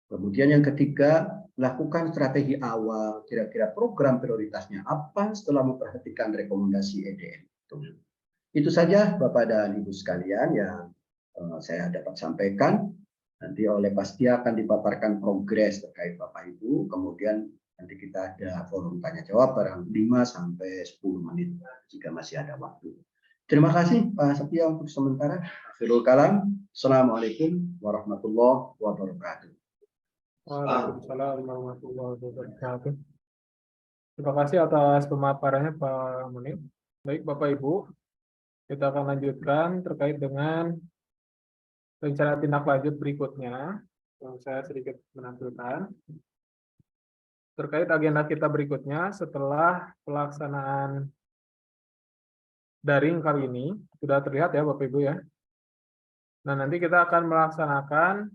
Kemudian yang ketiga, lakukan strategi awal, kira-kira program prioritasnya apa setelah memperhatikan rekomendasi EDM itu. Itu saja Bapak dan Ibu sekalian yang saya dapat sampaikan. Nanti oleh Pastia akan dipaparkan progres terkait Bapak Ibu, kemudian nanti kita ada forum tanya jawab barang 5 sampai 10 menit jika masih ada waktu. Terima kasih Pak Setia untuk sementara. Akhirul kalam. Assalamualaikum warahmatullahi wabarakatuh. Waalaikumsalam warahmatullahi wabarakatuh. Terima kasih atas pemaparannya Pak Munir. Baik Bapak Ibu, kita akan lanjutkan terkait dengan rencana tindak lanjut berikutnya. Yang saya sedikit menampilkan. Terkait agenda kita berikutnya setelah pelaksanaan daring kali ini, sudah terlihat ya Bapak Ibu ya. Nah, nanti kita akan melaksanakan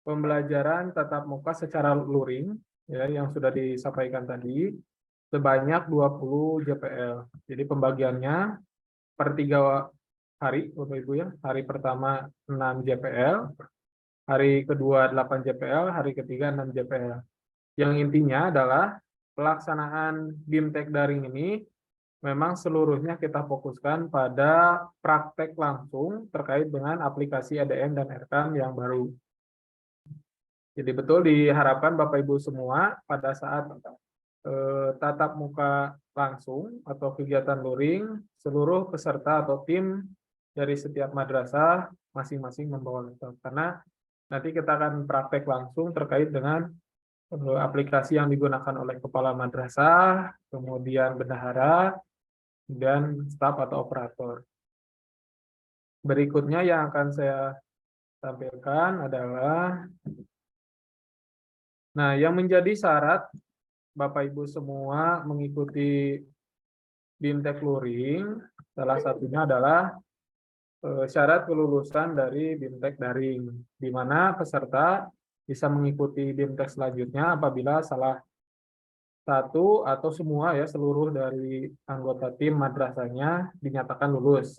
pembelajaran tatap muka secara luring ya yang sudah disampaikan tadi sebanyak 20 JPL. Jadi pembagiannya per 3 hari, Bapak Ibu ya. Hari pertama 6 JPL, hari kedua 8 JPL, hari ketiga 6 JPL. Yang intinya adalah pelaksanaan BIMTEK daring ini memang seluruhnya kita fokuskan pada praktek langsung terkait dengan aplikasi ADM dan RKAM yang baru. Jadi betul diharapkan Bapak Ibu semua pada saat tatap muka langsung atau kegiatan luring, seluruh peserta atau tim dari setiap madrasah masing-masing membawa laptop. Karena nanti kita akan praktek langsung terkait dengan aplikasi yang digunakan oleh kepala madrasah, kemudian bendahara, dan staf atau operator. Berikutnya yang akan saya tampilkan adalah, nah, yang menjadi syarat Bapak Ibu semua mengikuti BIMTEK luring, salah satunya adalah syarat kelulusan dari BIMTEK daring, di mana peserta bisa mengikuti BIMTEK selanjutnya apabila salah satu atau semua ya seluruh dari anggota tim madrasahnya dinyatakan lulus.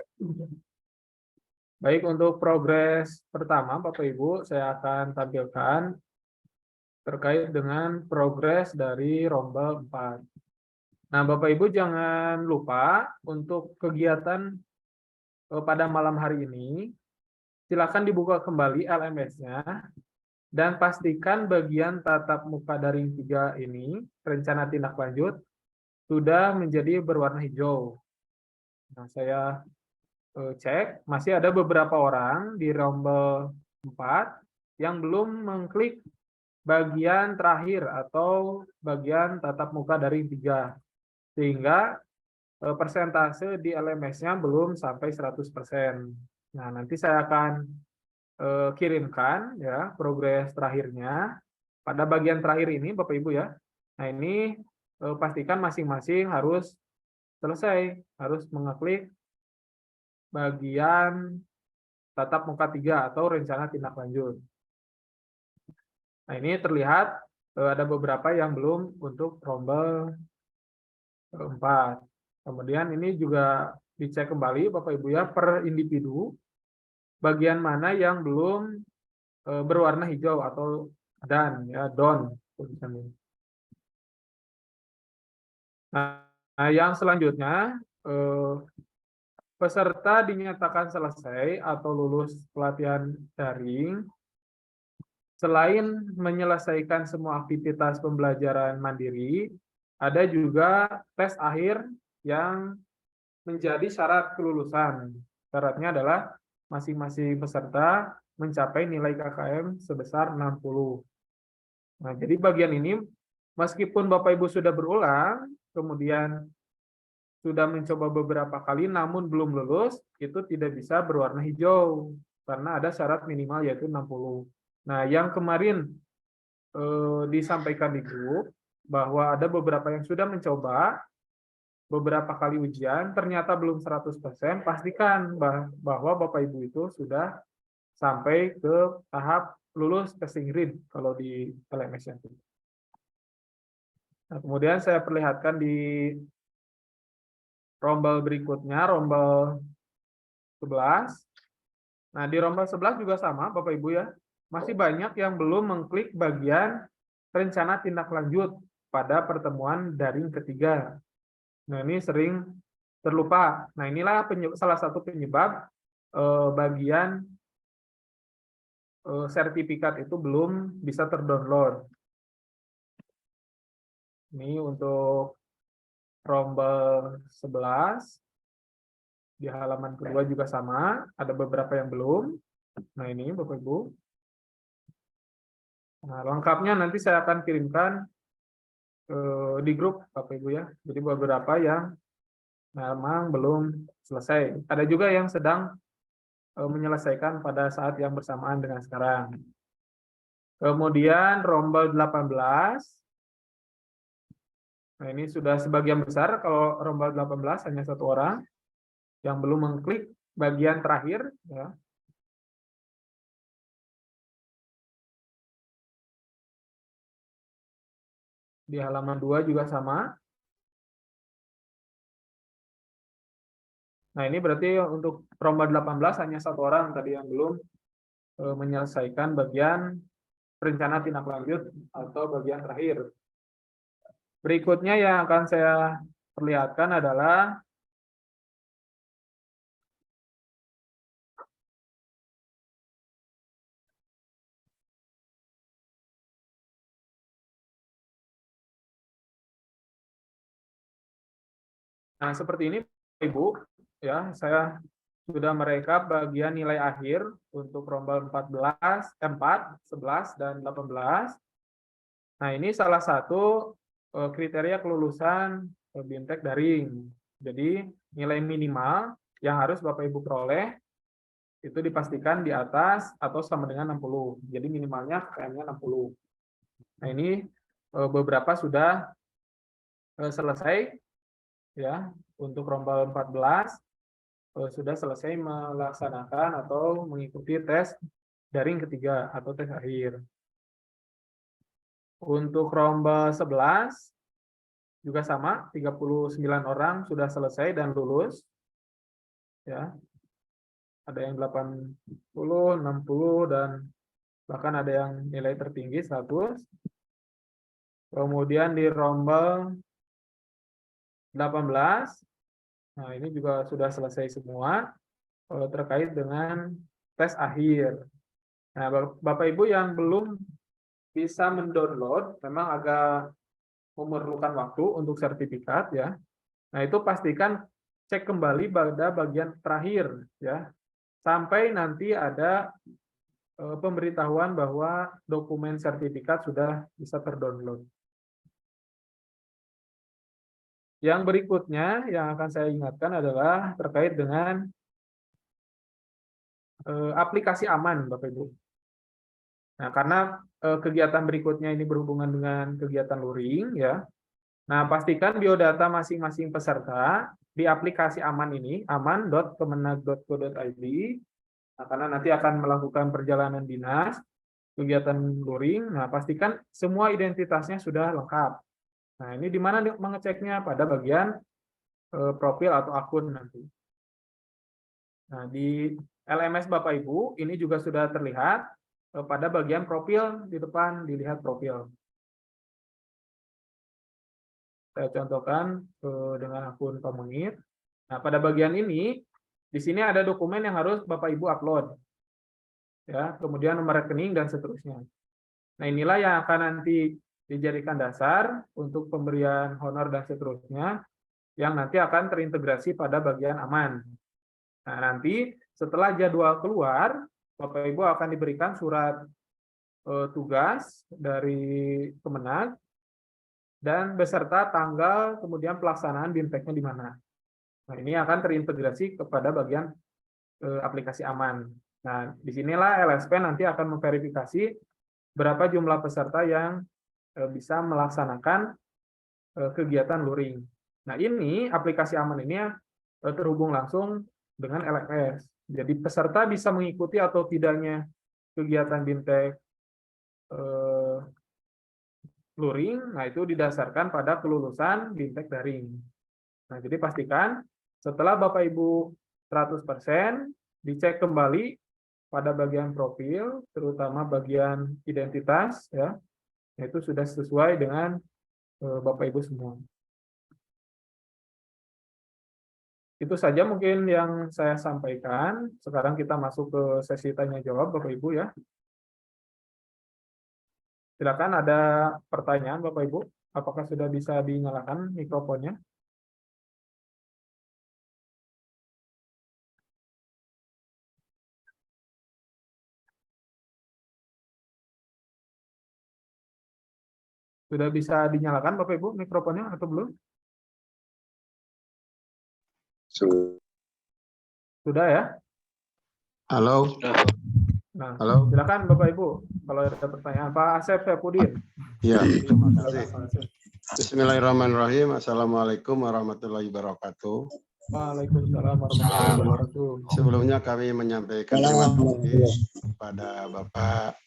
Baik, untuk progres pertama Bapak Ibu saya akan tampilkan terkait dengan progres dari rombel 4. Nah, Bapak Ibu jangan lupa untuk kegiatan pada malam hari ini, silakan dibuka kembali LMS-nya dan pastikan bagian tatap muka daring 3 ini, rencana tindak lanjut, sudah menjadi berwarna hijau. Nah, saya cek, masih ada beberapa orang di rombel 4 yang belum mengklik bagian terakhir atau bagian tatap muka daring 3. Sehingga persentase di LMS-nya belum sampai 100%. Nah, nanti saya akan kirimkan ya progres terakhirnya pada bagian terakhir ini Bapak Ibu ya. Nah, ini pastikan masing-masing harus selesai, harus mengeklik bagian tatap muka 3 atau rencana tindak lanjut. Nah, ini terlihat ada beberapa yang belum untuk rombel 4. Kemudian ini juga dicek kembali Bapak Ibu ya per individu bagian mana yang belum berwarna hijau atau dan ya don tulisannya. Nah, yang selanjutnya peserta dinyatakan selesai atau lulus pelatihan daring selain menyelesaikan semua aktivitas pembelajaran mandiri, ada juga tes akhir yang menjadi syarat kelulusan. Syaratnya adalah masing-masing peserta mencapai nilai KKM sebesar 60. Nah, jadi bagian ini meskipun Bapak Ibu sudah berulang, kemudian sudah mencoba beberapa kali namun belum lulus, itu tidak bisa berwarna hijau karena ada syarat minimal yaitu 60. Nah, yang kemarin disampaikan di grup bahwa ada beberapa yang sudah mencoba beberapa kali ujian, ternyata belum 100%, pastikan bahwa Bapak Ibu itu sudah sampai ke tahap lulus passing grade kalau di LMS itu. Nah, kemudian saya perlihatkan di rombel berikutnya, rombel 11. Nah, di rombel 11 juga sama, Bapak Ibu ya. Masih banyak yang belum mengklik bagian rencana tindak lanjut pada pertemuan daring ketiga. Nah, ini sering terlupa. Nah, inilah salah satu penyebab bagian sertifikat itu belum bisa terdownload. Ini untuk rombel 11. Di halaman kedua juga sama, ada beberapa yang belum. Nah, ini Bapak Ibu. Nah, lengkapnya nanti saya akan kirimkan di grup Bapak Ibu ya. Jadi beberapa yang memang belum selesai. Ada juga yang sedang menyelesaikan pada saat yang bersamaan dengan sekarang. Kemudian rombel 18. Nah, ini sudah sebagian besar, kalau rombel 18 hanya 1 orang yang belum mengklik bagian terakhir ya. Di halaman 2 juga sama. Nah, ini berarti untuk Romba 18 hanya 1 orang tadi yang belum menyelesaikan bagian rencana tindak lanjut atau bagian terakhir. Berikutnya yang akan saya perlihatkan adalah seperti ini Ibu, ya, saya sudah merekap bagian nilai akhir untuk rombel 4, 11, dan 18. Nah, ini salah satu kriteria kelulusan BIMTEK daring. Jadi, nilai minimal yang harus Bapak Ibu peroleh itu dipastikan di atas atau sama dengan 60. Jadi minimalnya KM-nya 60. Nah, ini beberapa sudah selesai, ya. Untuk rombel 14 sudah selesai melaksanakan atau mengikuti tes daring ketiga atau tes akhir. Untuk rombel 11 juga sama, 39 orang sudah selesai dan lulus. Ya. Ada yang 80, 60, dan bahkan ada yang nilai tertinggi 100. Kemudian di rombel 18, nah ini juga sudah selesai semua terkait dengan tes akhir. Nah, Bapak Ibu yang belum bisa mendownload, memang agak memerlukan waktu untuk sertifikat, ya. Nah, itu pastikan cek kembali pada bagian terakhir, ya, sampai nanti ada pemberitahuan bahwa dokumen sertifikat sudah bisa terdownload. Yang berikutnya yang akan saya ingatkan adalah terkait dengan aplikasi aman, Bapak Ibu. Nah, karena kegiatan berikutnya ini berhubungan dengan kegiatan luring, ya. Nah, pastikan biodata masing-masing peserta di aplikasi aman ini, aman.kemenag.go.id, nah, karena nanti akan melakukan perjalanan dinas, kegiatan luring, nah pastikan semua identitasnya sudah lengkap. Nah, ini di mana mengeceknya? Pada bagian profil atau akun nanti. Nah, di LMS Bapak Ibu, ini juga sudah terlihat pada bagian profil, di depan dilihat profil. Saya contohkan dengan akun Komunit. Nah, pada bagian ini, di sini ada dokumen yang harus Bapak Ibu upload. Ya, kemudian nomor rekening dan seterusnya. Nah, inilah yang akan nanti dijadikan dasar untuk pemberian honor dan seterusnya, yang nanti akan terintegrasi pada bagian aman. Nah, nanti setelah jadwal keluar, Bapak Ibu akan diberikan surat tugas dari Kemenag, dan beserta tanggal, kemudian pelaksanaan BIMTEK-nya di mana. Nah, ini akan terintegrasi kepada bagian aplikasi aman. Nah, disinilah LSP nanti akan memverifikasi berapa jumlah peserta yang bisa melaksanakan kegiatan luring. Nah, ini aplikasi aman ini terhubung langsung dengan LMS. Jadi peserta bisa mengikuti atau tidaknya kegiatan BIMTEK luring, nah itu didasarkan pada kelulusan BIMTEK daring. Nah, jadi pastikan setelah Bapak Ibu 100%, dicek kembali pada bagian profil, terutama bagian identitas, ya, itu sudah sesuai dengan Bapak Ibu semua. Itu saja mungkin yang saya sampaikan. Sekarang kita masuk ke sesi tanya jawab, Bapak Ibu, ya. Silakan, ada pertanyaan Bapak Ibu. Apakah sudah bisa dinyalakan mikrofonnya? Sudah bisa dinyalakan Bapak Ibu mikrofonnya atau belum? Sudah, ya? Halo. Nah, Halo. silakan Bapak Ibu kalau ada pertanyaan. Pak Asep Syafudin. Ya, terima kasih. Bismillahirrahmanirrahim. Assalamualaikum warahmatullahi wabarakatuh. Waalaikumsalam warahmatullahi wabarakatuh. Sebelumnya kami menyampaikan terima kasih kepada Bapak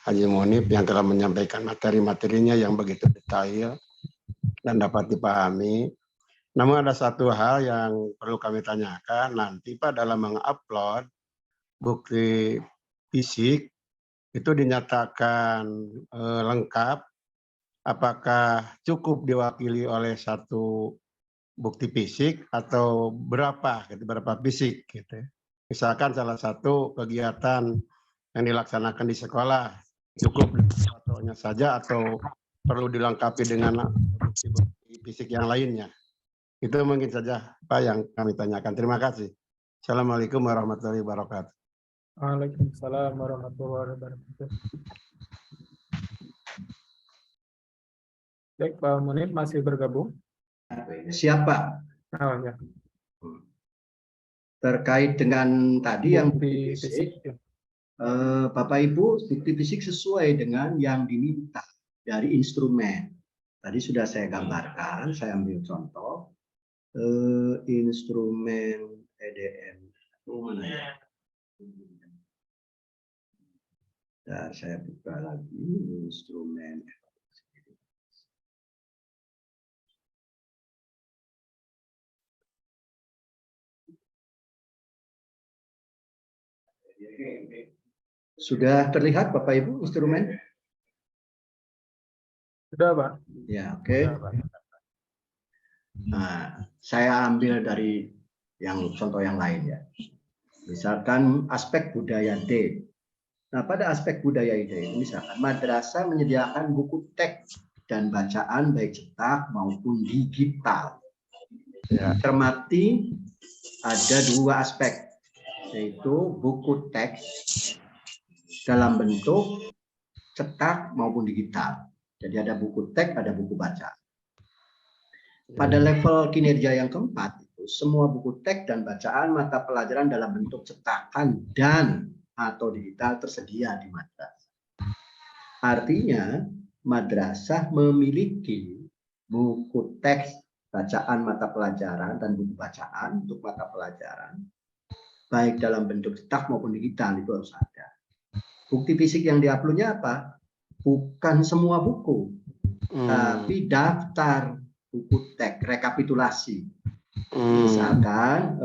Haji Munib yang telah menyampaikan materi-materinya yang begitu detail dan dapat dipahami. Namun ada satu hal yang perlu kami tanyakan, nanti Pak dalam mengupload bukti fisik itu dinyatakan lengkap, apakah cukup diwakili oleh satu bukti fisik atau berapa fisik gitu. Misalkan salah satu kegiatan yang dilaksanakan di sekolah cukup fotonya saja atau perlu dilengkapi dengan bukti fisik yang lainnya. Itu mungkin saja Pak yang kami tanyakan. Terima kasih. Assalamualaikum warahmatullahi wabarakatuh. Waalaikumsalam warahmatullahi wabarakatuh. Baik, Pak Munib masih bergabung? Siapa? Oh ya. Terkait dengan tadi yang Bukti bukti fisik, ya. Bapak Ibu, bukti fisik sesuai dengan yang diminta dari instrumen. Tadi sudah saya gambarkan, saya ambil contoh. Instrumen EDM. Mana ya? Nah, saya buka lagi instrumen. Sudah terlihat Bapak Ibu instrumen? Sudah, Pak. Ya, oke. Nah, saya ambil dari yang contoh yang lain ya. Misalkan aspek budaya D. Nah, pada aspek budaya D, misalkan madrasah menyediakan buku teks dan bacaan baik cetak maupun digital. Ya. Cermati ada dua aspek, yaitu buku teks dalam bentuk cetak maupun digital. Jadi ada buku teks, ada buku baca. Pada level kinerja yang keempat, semua buku teks dan bacaan mata pelajaran dalam bentuk cetakan dan atau digital tersedia di madrasah. Artinya, madrasah memiliki buku teks bacaan mata pelajaran dan buku bacaan untuk mata pelajaran, baik dalam bentuk cetak maupun digital, itu harus ada. Bukti fisik yang diuploadnya apa? Bukan semua buku, tapi daftar buku teks, rekapitulasi. Misalkan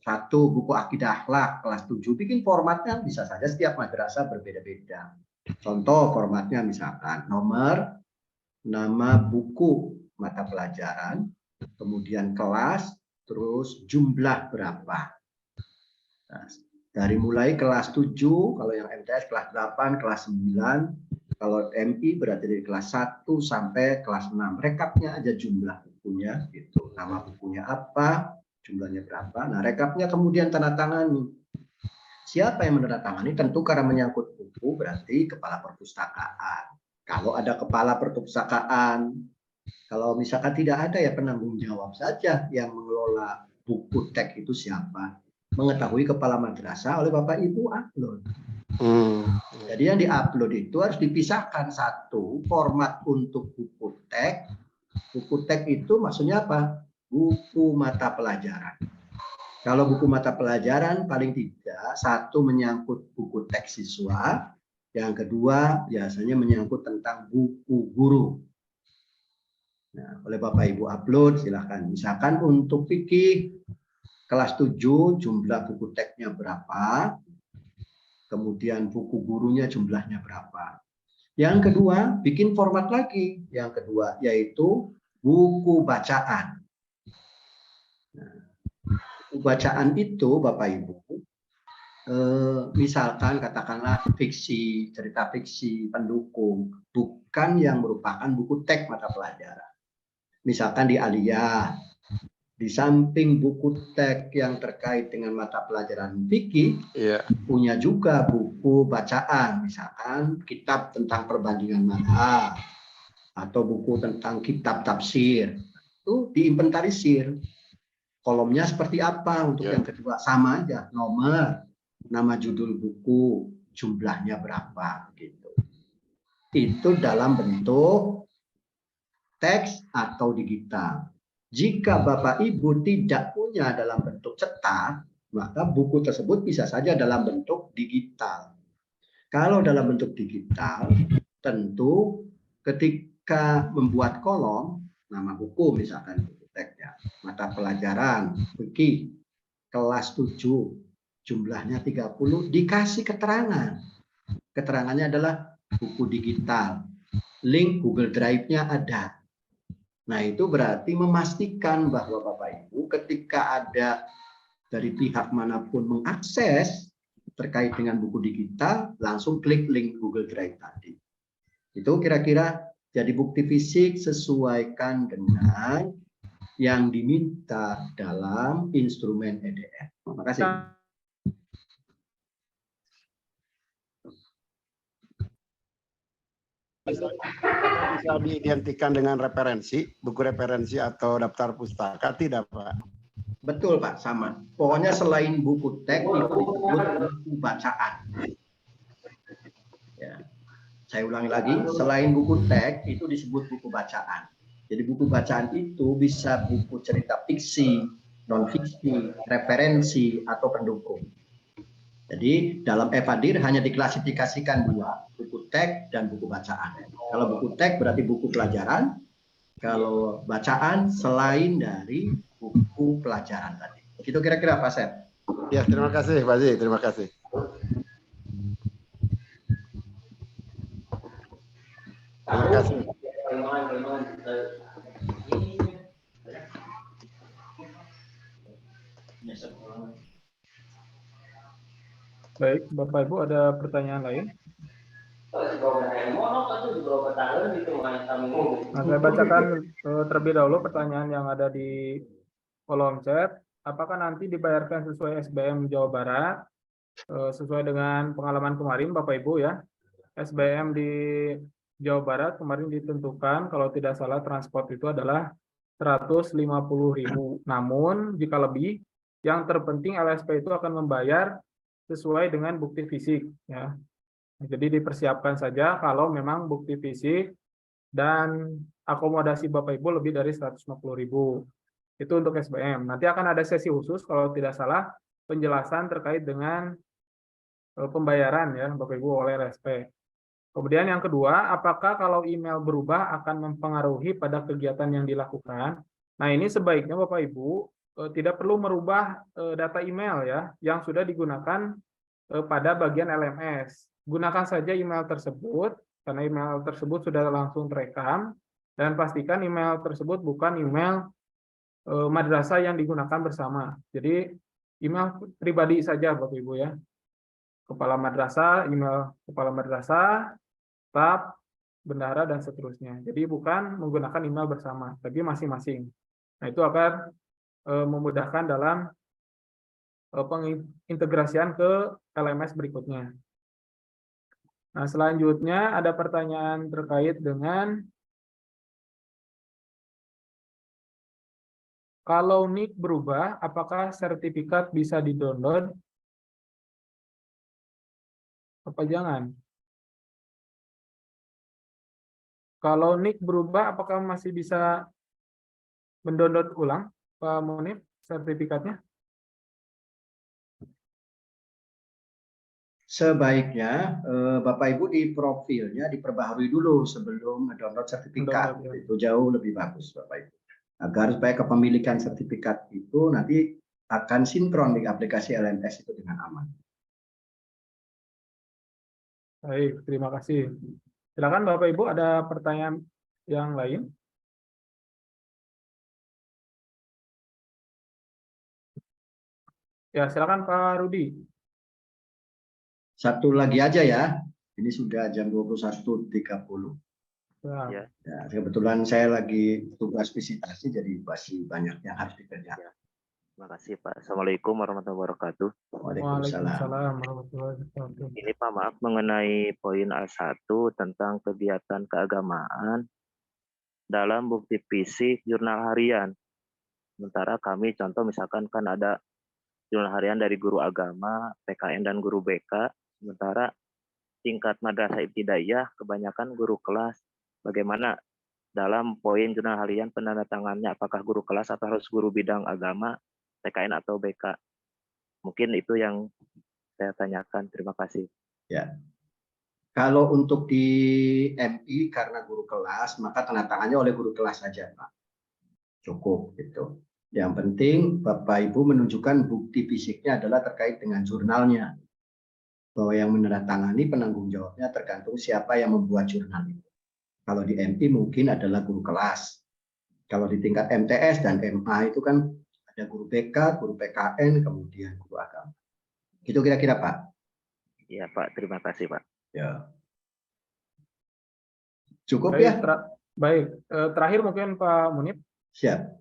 satu buku akidah akhlak kelas 7, bikin formatnya bisa saja setiap madrasah berbeda-beda. Contoh formatnya misalkan nomor, nama buku mata pelajaran, kemudian kelas, terus jumlah berapa. Nah, dari mulai kelas 7, kalau yang MTS kelas 8, kelas 9, kalau MI berarti dari kelas 1 sampai kelas 6. Rekapnya aja jumlah bukunya, gitu. Nama bukunya apa, jumlahnya berapa. Nah, rekapnya kemudian tanda tangani. Siapa yang menandatangani? Tentu karena menyangkut buku, berarti kepala perpustakaan. Kalau ada kepala perpustakaan, kalau misalkan tidak ada ya penanggung jawab saja yang mengelola buku teks itu siapa. Mengetahui kepala madrasah oleh Bapak Ibu upload. Jadi yang diupload itu harus dipisahkan, satu format untuk buku teks. Buku teks itu maksudnya apa? Buku mata pelajaran. Kalau buku mata pelajaran paling tidak satu menyangkut buku teks siswa, yang kedua biasanya menyangkut tentang buku guru. Nah, oleh Bapak Ibu upload silahkan. Misalkan untuk fikih kelas 7 jumlah buku teksnya berapa, kemudian buku gurunya jumlahnya berapa. Yang kedua, bikin format lagi. Yang kedua, yaitu buku bacaan. Nah, buku bacaan itu, Bapak Ibu, misalkan katakanlah fiksi, cerita fiksi, pendukung, bukan yang merupakan buku teks mata pelajaran. Misalkan di Aliyah, di samping buku teks yang terkait dengan mata pelajaran fikih, punya juga buku bacaan, misalkan kitab tentang perbandingan mazhab atau buku tentang kitab tafsir. Itu diinventarisir. Kolomnya seperti apa untuk yang kedua, sama aja, nomor, nama judul buku, jumlahnya berapa gitu. Itu dalam bentuk teks atau digital. Jika Bapak Ibu tidak punya dalam bentuk cetak, maka buku tersebut bisa saja dalam bentuk digital. Kalau dalam bentuk digital, tentu ketika membuat kolom, nama buku misalkan buku teksnya, mata pelajaran fikih kelas 7 jumlahnya 30 dikasih keterangan. Keterangannya adalah buku digital, link Google Drive-nya ada. Nah, itu berarti memastikan bahwa Bapak Ibu ketika ada dari pihak manapun mengakses terkait dengan buku digital, langsung klik link Google Drive tadi. Itu kira-kira jadi bukti fisik sesuaikan dengan yang diminta dalam instrumen EDF. Terima kasih. Bisa diidentikan dengan referensi, buku referensi atau daftar pustaka, tidak Pak? Betul Pak, sama. Pokoknya selain buku teks itu disebut buku bacaan. Ya. Saya ulangi lagi, selain buku teks itu disebut buku bacaan. Jadi buku bacaan itu bisa buku cerita fiksi, non fiksi, referensi atau pendukung. Jadi dalam Evadir hanya diklasifikasikan dua, buku teks dan buku bacaan. Kalau buku teks berarti buku pelajaran, kalau bacaan selain dari buku pelajaran tadi. Begitu kira-kira Pak Sep. Ya, terima kasih Pak Zi, terima kasih. Terima kasih. Baik, Bapak Ibu ada pertanyaan lain? Nah, saya bacakan terlebih dahulu pertanyaan yang ada di kolom chat. Apakah nanti dibayarkan sesuai SBM Jawa Barat? Sesuai dengan pengalaman kemarin Bapak Ibu ya. SBM di Jawa Barat kemarin ditentukan kalau tidak salah transport itu adalah 150.000. Namun jika lebih, yang terpenting LSP itu akan membayar sesuai dengan bukti fisik ya. Jadi dipersiapkan saja kalau memang bukti fisik dan akomodasi Bapak Ibu lebih dari 150.000. Itu untuk SBM. Nanti akan ada sesi khusus kalau tidak salah penjelasan terkait dengan pembayaran ya Bapak Ibu oleh LSP. Kemudian yang kedua, apakah kalau email berubah akan mempengaruhi pada kegiatan yang dilakukan? Nah, ini sebaiknya Bapak Ibu tidak perlu merubah data email ya yang sudah digunakan pada bagian LMS. Gunakan saja email tersebut karena email tersebut sudah langsung terekam dan pastikan email tersebut bukan email madrasah yang digunakan bersama. Jadi email pribadi saja Bapak Ibu ya. Kepala madrasah, email kepala madrasah, staf, bendahara dan seterusnya. Jadi bukan menggunakan email bersama, tapi masing-masing. Nah, itu akan memudahkan dalam pengintegrasian ke LMS berikutnya. Nah, selanjutnya ada pertanyaan terkait dengan kalau NIK berubah, apakah sertifikat bisa di-download? Apa jangan? Kalau NIK berubah, apakah masih bisa mendownload ulang, Pak Munif, sertifikatnya? Sebaiknya Bapak Ibu di profilnya diperbaharui dulu sebelum mendownload sertifikat. Mendownload, ya. Itu jauh lebih bagus Bapak Ibu. Agar supaya kepemilikan sertifikat itu nanti akan sinkron di aplikasi LMS itu dengan aman. Baik, terima kasih. Silakan Bapak Ibu ada pertanyaan yang lain? Ya, silakan Pak Rudi. Satu lagi aja ya. Ini sudah jam 21.30. Ya. Ya, kebetulan saya lagi tugas visitasi jadi masih banyak yang harus dikerjakan. Terima kasih Pak. Assalamualaikum warahmatullahi wabarakatuh. Waalaikumsalam warahmatullahi wabarakatuh. Ini Pak, maaf mengenai poin A1 tentang kegiatan keagamaan dalam bukti fisik jurnal harian. Sementara kami contoh misalkan kan ada jurnal harian dari guru agama, PKN dan guru BK. Sementara tingkat madrasah ibtidaiyah kebanyakan guru kelas. Bagaimana dalam poin jurnal harian penandatangannya, apakah guru kelas atau harus guru bidang agama, PKN atau BK? Mungkin itu yang saya tanyakan. Terima kasih. Ya. Kalau untuk di MI karena guru kelas, maka tanda tangannya oleh guru kelas saja, Pak. Cukup gitu. Yang penting Bapak Ibu menunjukkan bukti fisiknya adalah terkait dengan jurnalnya. Bahwa yang menandatangani penanggung jawabnya tergantung siapa yang membuat jurnal itu. Kalau di MP mungkin adalah guru kelas. Kalau di tingkat MTS dan MA itu kan ada guru BK, guru PKN, kemudian guru agama. Itu kira-kira Pak. Iya Pak, terima kasih Pak. Ya. Cukup Baik, ya? baik. Terakhir mungkin Pak Munib, Siap.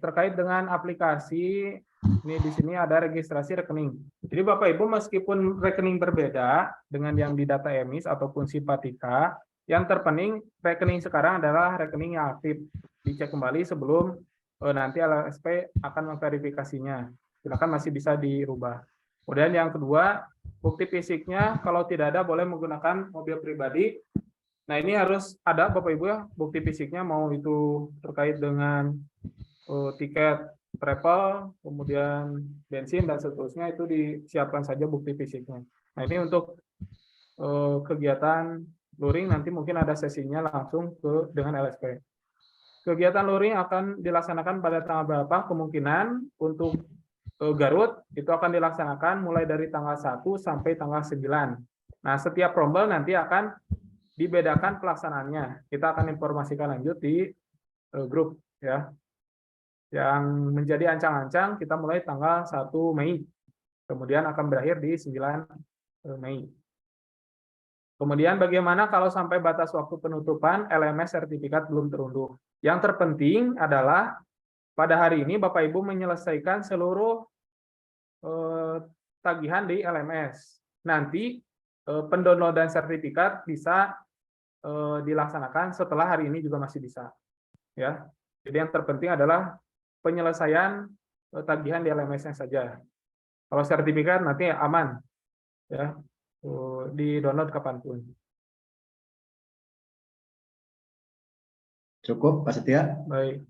terkait dengan aplikasi ini di sini ada registrasi rekening. Jadi Bapak Ibu meskipun rekening berbeda dengan yang di data emis ataupun simpatika, yang terpenting rekening sekarang adalah rekening yang aktif. Dicek kembali sebelum nanti LSP akan memverifikasinya. Silakan masih bisa dirubah. Kemudian yang kedua, bukti fisiknya kalau tidak ada boleh menggunakan mobil pribadi. Nah ini harus ada Bapak Ibu ya, bukti fisiknya mau itu terkait dengan tiket travel, kemudian bensin dan seterusnya itu disiapkan saja bukti fisiknya. Nah ini untuk kegiatan luring nanti mungkin ada sesinya langsung dengan LSP. Kegiatan luring akan dilaksanakan pada tanggal berapa? Kemungkinan untuk Garut itu akan dilaksanakan mulai dari tanggal 1 sampai tanggal 9. Nah setiap rombel nanti akan dibedakan pelaksanaannya. Kita akan informasikan lanjut di grup ya. Yang menjadi ancang-ancang kita mulai tanggal 1 Mei. Kemudian akan berakhir di 9 Mei. Kemudian bagaimana kalau sampai batas waktu penutupan LMS sertifikat belum terunduh? Yang terpenting adalah pada hari ini Bapak Ibu menyelesaikan seluruh tagihan di LMS. Nanti pendownloadan sertifikat bisa dilaksanakan setelah hari ini juga masih bisa. Ya. Jadi yang terpenting adalah penyelesaian tagihan di LMS-nya saja. Kalau sertifikat nanti aman, ya, di-download kapanpun. Cukup, Pak Setia? Baik.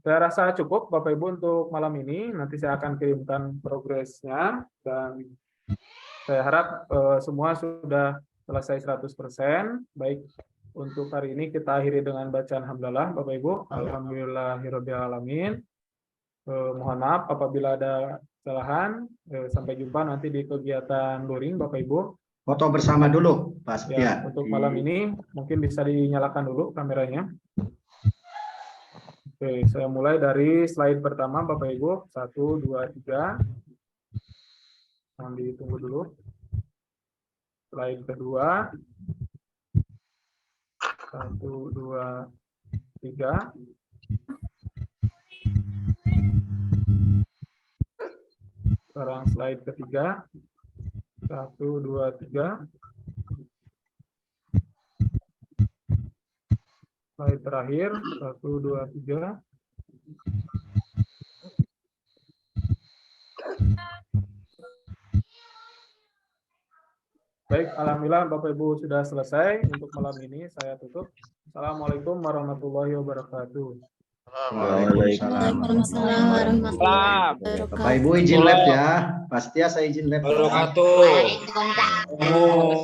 Saya rasa cukup, Bapak Ibu, untuk malam ini. Nanti saya akan kirimkan progresnya, dan saya harap semua sudah selesai 100%. Baik, untuk hari ini kita akhiri dengan bacaan hamdalah, Bapak Ibu. Alhamdulillahirabbil alamin. Mohon maaf apabila ada kesalahan. Sampai jumpa nanti di kegiatan luring, Bapak Ibu. Foto bersama dulu, Pak Setia. Ya, untuk malam ini mungkin bisa dinyalakan dulu kameranya. Oke, saya mulai dari slide pertama, Bapak Ibu. 1, 2, 3. Mohon ditunggu dulu. Slide kedua. 1, 2, 3. Sekarang slide ketiga. 1, 2, 3. Slide terakhir. 1, 2, 3. Baik, alhamdulillah Bapak Ibu sudah selesai. Untuk malam ini saya tutup. Assalamualaikum warahmatullahi wabarakatuh. Waalaikumsalam. Waalaikumsalam warahmatullahi wabarakatuh. Bapak Ibu izin lab ya. Pasti saya izin lab. Wabarakatuh.